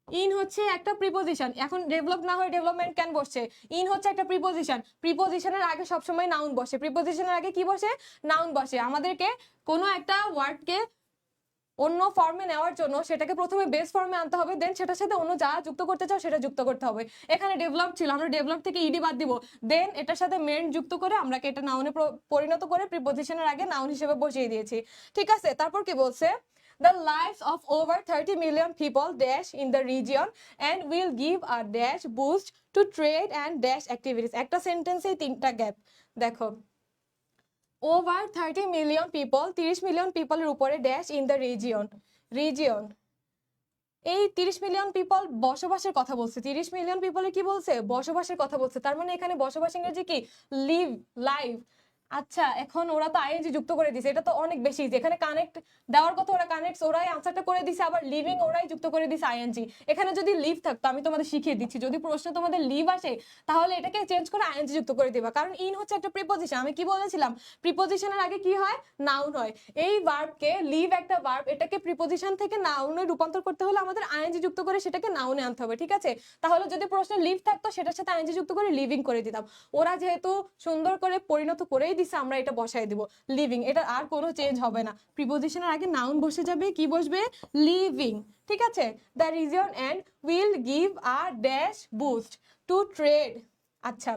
[SPEAKER 1] ইন হচ্ছে একটা প্রিপোজিশন, এখন ডেভেলপ না হয়ে ডেভেলপমেন্ট কেন বসছে? ইন হচ্ছে একটা প্রিপোজিশন, প্রিপোজিশনের আগে সবসময় নাউন বসে, প্রিপোজিশনের আগে কি বসে? নাউন বসে। আমাদেরকে কোনো একটা ওয়ার্ডকে অন্য ফর্মে নেওয়ার জন্য সেটাকে প্রথমে বেস ফর্মে আনতে হবে, দেন সেটার সাথে অন্য যা যুক্ত করতে চাও সেটা যুক্ত করতে হবে। এখানে ডেভেলপ ছিল, আমরা ডেভেলপ থেকে ইডি বাদ দিব, দেন এটার সাথে মেন যুক্ত করে আমরা এটা নাউনে পরিণত করে প্রিপোজিশনের আগে নাউন হিসেবে বসিয়ে দিয়েছি। ঠিক আছে, তারপর কি বলছে? The lives of over 30 million people dash in the region and will give a dash boost to trade and dash activities. একটা সেন্টেন্সে তিনটা গ্যাপ। দেখো, ওভার 30 মিলিয়ন পিপল, 30 মিলিয়ন পিপলের উপরে dash in the region, region, এই 30 million people বসবাসের কথা বলছে। 30 million পিপলের কি বলছে? বসবাসের কথা বলছে। তার মানে এখানে বসবাস ইংরেজি কি? Live, live. আচ্ছা, এখন ওরা তো আইএনজি যুক্ত করে দিছে, এটা তো অনেক বেশি ইজি। এখানে কানেক্ট দেওয়ার কথা, ওরা কানেক্টস, ওরাই আনসারটা করে দিছে, আবার লিভিং ওরাই যুক্ত করে দিছে আইএনজি। এখানে যদি লিভ থাকতো, আমি তোমাদের শিখিয়ে দিচ্ছি, যদি প্রশ্ন তোমাদের লিভ আসে তাহলে এটাকে চেঞ্জ করে আইএনজি যুক্ত করে দিবা, কারণ ইন হচ্ছে একটা প্রিপোজিশন। আমি কি বলেছিলাম? প্রিপোজিশনের আগে কি হয়? নাউন হয়। এই ভার্বকে, লিভ একটা ভার্ব, এটাকে প্রিপোজিশন থেকে নাউনে রূপান্তর করতে হলে আমাদের আইএনজি যুক্ত করে সেটাকে নাউনে আনতে হবে। ঠিক আছে, তাহলে যদি প্রশ্নে লিভ থাকতো সেটার সাথে আইএনজি যুক্ত করে লিভিং করে দিতাম। ওরা যেহেতু সুন্দর করে পরিণত করেই দিছে, আমরা এটা বসাই দিব লিভিং, এটা আর কোনো চেঞ্জ হবে না। প্রিপোজিশনের আগে নাউন বসে যাবে, কি বসবে? লিভিং। ঠিক আছে, the reason and will give a dash boost to trade. আচ্ছা,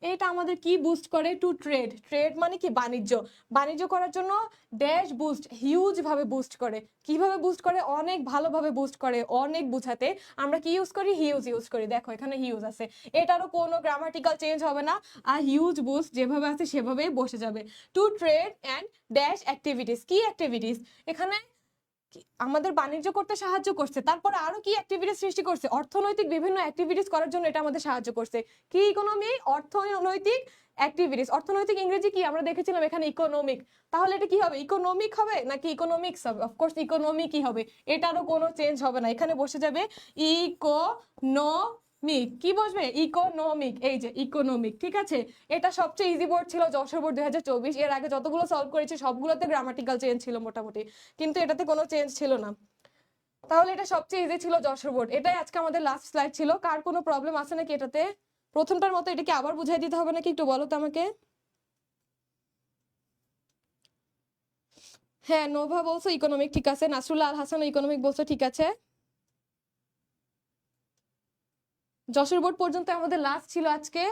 [SPEAKER 1] এটা আমাদের কি বুস্ট করে? টু ট্রেড, ট্রেড মানে কি? বাণিজ্য। বাণিজ্য করার জন্য ড্যাশ বুস্ট, হিউজ ভাবে বুস্ট করে। কিভাবে বুস্ট করে? অনেক ভালোভাবে বুস্ট করে। অনেক বুঝাতে আমরা কি ইউজ করি? হিউজ ইউজ করি। দেখো এখানে হিউজ আছে, এটারও কোনো গ্রামাটিক্যাল চেঞ্জ হবে না, আর হিউজ বুস্ট যেভাবে আছে সেভাবেই বসে যাবে। To trade and dash activities, কি অ্যাক্টিভিটিস? এখানে আমাদের বাণিজ্য করতে সাহায্য করছে, তারপরে আরো কি অ্যাক্টিভিটিস সৃষ্টি করছে? অর্থনৈতিক বিভিন্ন অ্যাক্টিভিটিস করার জন্য এটা আমাদের সাহায্য করছে। কি ইকোনমি? অর্থনৈতিক অ্যাক্টিভিটিস। অর্থনৈতিক ইংরেজি কি আমরা দেখেছিলাম এখানে? ইকোনমিক। তাহলে এটা কি হবে? ইকোনমিক হবে নাকি ইকোনমিক্স হবে? অফকোর্স ইকোনমিকই হবে, এটারও কোনো চেঞ্জ হবে না, এখানে বসে যাবে ইকোনমিক। কি বসবে? ইকোনমিক, এই যে ইকোনমিক। ঠিক আছে, এটা সবচেয়ে ইজি বোর্ড ছিল যশোর বোর্ড 2024। এর আগে যতগুলো সলভ করেছি সবগুলোতে গ্রামাটিক্যাল চেঞ্জ ছিল মোটামুটি, কিন্তু এটাতে কোনো চেঞ্জ ছিল না। তাহলে এটা সবচেয়ে ইজি ছিল যশোর বোর্ড। এটাই আজকে আমাদের লাস্ট স্লাইড ছিল। কার কোনো প্রবলেম আছে নাকি এটাতে? প্রথমটার মতো এটা কি আবার বুঝাই দিতে হবে নাকি, একটু বলো তো আমাকে। হ্যাঁ, নোভা বলছো ইকোনমিক, ঠিক আছে। নাসরুল্লাহ আল হাসান ইকোনমিক বলছো, ঠিক আছে। যশোর বোর্ড পর্যন্ত আমাদের লাস্ট ছিল আজকে।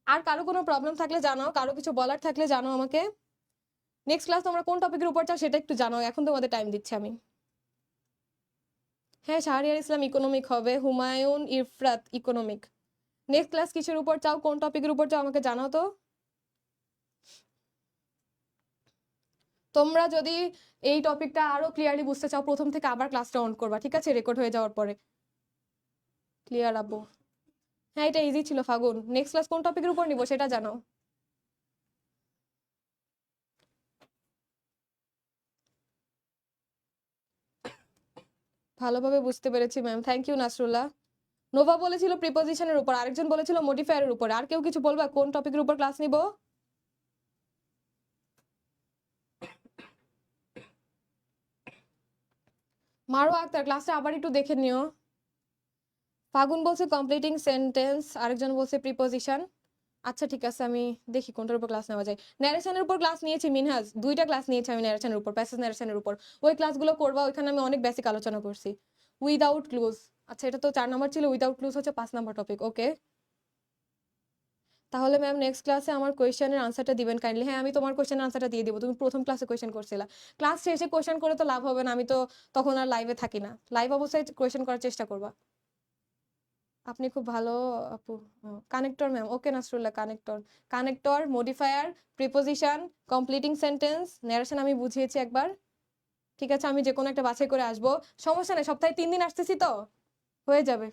[SPEAKER 1] আর কারো কোনো প্রবলেম থাকলে জানাও, কারো কিছু বলার থাকলে জানাও আমাকে। নেক্সট ক্লাস তোমরা কোন টপিকের উপর চাও সেটা একটু জানাও, এখন তোমাদের টাইম দিচ্ছি আমি। হ্যাঁ, শাহরিয়ার ইসলাম ইকোনমিক হবে, Humayun Irfat economic. Next class কিসের উপর চাও, কোন টপিকের উপর চাও আমাকে জানাও তো। তোমরা যদি এই টপিকটা আরো ক্লিয়ারলি বুঝতে চাও, প্রথম থেকে আবার ক্লাসটা অন করবা, ঠিক আছে, রেকর্ড হয়ে যাওয়ার পরে। ক্লিয়ার আপু? হ্যাঁ, এটা ইজি ছিল ফাগুন। নেক্সট ক্লাস কোন টপিকের উপর নিব সেটা জানাও। ভালোভাবে বুঝতে পেরেছি ma'am, thank you Nasrullah. Nova বলেছিল প্রিপোজিশনের উপর, আরেকজন বলেছিল মডিফায়ারের উপর। আর কেউ কিছু বলবা কোন টপিকের উপর ক্লাস নিব? মারো আক্তার, ক্লাসটা আবার একটু দেখে নিও। ফাগুন বলছে কমপ্লিটিং সেন্টেন্স, আরেকজন বলছে প্রিপোজিশন। আচ্ছা ঠিক আছে, আমি দেখি কোনটার উপর ক্লাস নেওয়া যায়। ন্যারেশনের উপর ক্লাস নিয়েছি মিনহাজ, 2টা ক্লাস নিয়েছি আমি ন্যারেশনের উপর, প্যাসেজ ন্যারেশনের উপর। ওই ক্লাসগুলো করবা, ওইখানে আমি অনেক বেসিক আলোচনা করছি। উইদাউট ক্লুজ, আচ্ছা এটা তো 4 নাম্বার ছিল, উইদাউট ক্লুজ হচ্ছে 5 নাম্বার টপিক। ওকে, তাহলে ম্যাম নেক্সট ক্লাসে আমার কোয়েশ্চেনের আনসারটা দিবেন কাইন্ডলি। হ্যাঁ আমি তোমার কোয়েশ্চেনের আনসারটা দিয়ে দিব, তুমি প্রথম ক্লাসে কোয়েশ্চেন করছিলা। ক্লাস শেষে কোয়েশ্চেন করে তো লাভ হবে না, আমি তো তখন আর লাইভে থাকি না। লাইভ অবস্থায় কোয়েশ্চেন করার চেষ্টা করবা। আপনি খুব ভালো আপু। Connector ma'am, okay Nasrullah, connector, connector, modifier, preposition, completing sentence, narration আমি বুঝিয়েছি একবার। ঠিক আছে, আমি যে কোনো একটা বাছাই করে আসবো, সমস্যা নেই, সপ্তাহে 3 দিন আসতেছি তো হয়ে যাবে।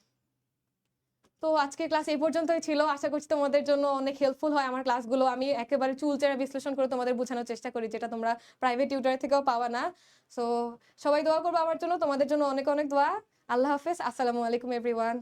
[SPEAKER 1] তো আজকে ক্লাস এই পর্যন্তই ছিল, আশা করছি তোমাদের জন্য অনেক হেল্পফুল হয় আমার ক্লাসগুলো। আমি একেবারে চুলচেরা বিশ্লেষণ করে তোমাদের বোঝানোর চেষ্টা করি, যেটা তোমরা প্রাইভেট টিউটর থেকেও পাওয়া না। সো সবাই দোয়া করবো আমার জন্য, তোমাদের জন্য অনেক অনেক দোয়া। আল্লাহ হাফেজ, আসসালামু আলাইকুম এভরিওয়ান।